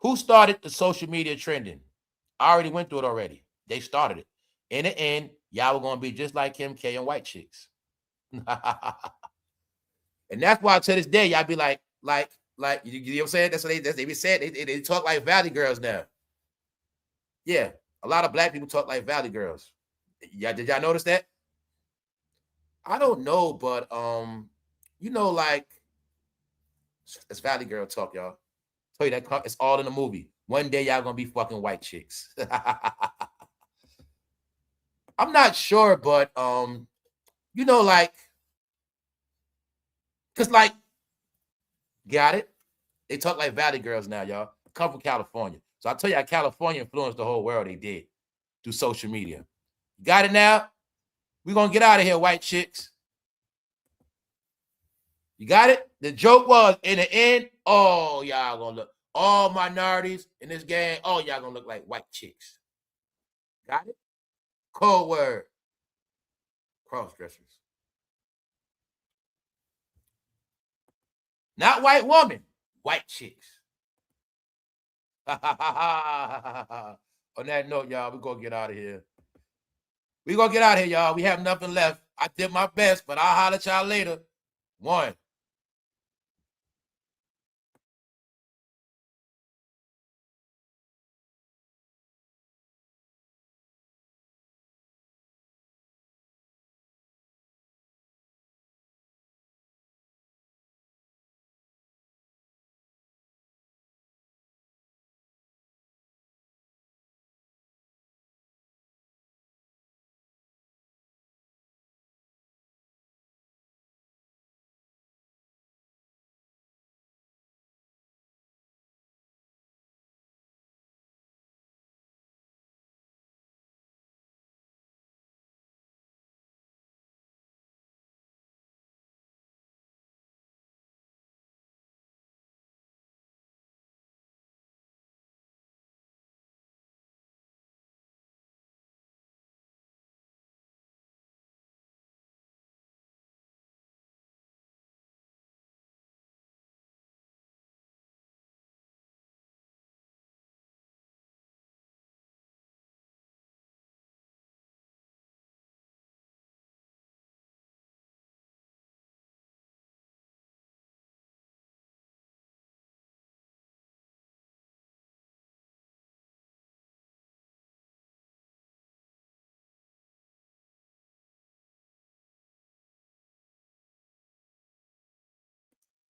Who started the social media trending? I already went through it already. They started it. In the end, y'all were going to be just like Kim K and white chicks. And that's why to this day, y'all be like, you know what I'm saying? That's what they be saying. They talk like Valley girls now. Yeah, a lot of black people talk like Valley girls. Yeah, did y'all notice that? I don't know, but you know, like it's Valley girl talk, y'all. Tell you that it's all in the movie. One day y'all gonna be fucking white chicks. I'm not sure, but you know, like, cause like, got it? They talk like Valley girls now, y'all. Come from California. So I tell you, California influenced the whole world. They did through social media. Got it now? We're gonna get out of here, white chicks. You got it? The joke was in the end, oh, y'all gonna look, all minorities in this game, oh, y'all gonna look like white chicks. Got it? Cold word. Cross-dressers. Not white woman, white chicks. On that note, y'all, we're gonna get out of here. We're gonna get out of here, y'all. We have nothing left. I did my best, but I'll holler at y'all later. One.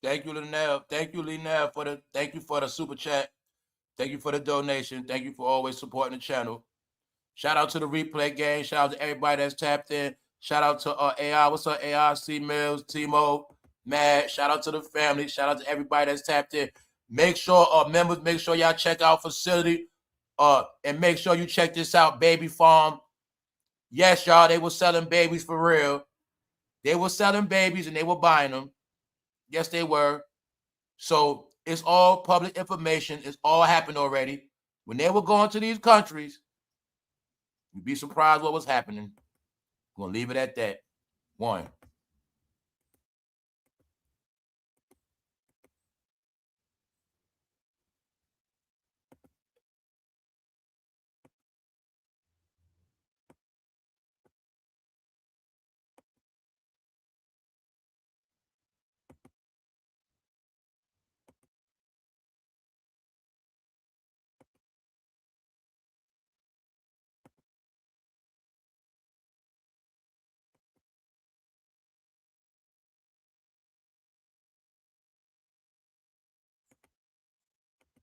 Thank you, Linnell. Thank you, Linnell, thank you for the super chat. Thank you for the donation. Thank you for always supporting the channel. Shout out to the replay gang. Shout out to everybody that's tapped in. Shout out to AI. What's up, AI? C Mills, Timo, Mad. Shout out to the family. Shout out to everybody that's tapped in. Make sure, members, make sure y'all check out facility. And make sure you check this out, Baby Farm. Yes, y'all, they were selling babies for real. They were selling babies and they were buying them. Yes, they were. So it's all public information. It's all happened already. When they were going to these countries, you'd be surprised what was happening. I'm going to leave it at that. 1.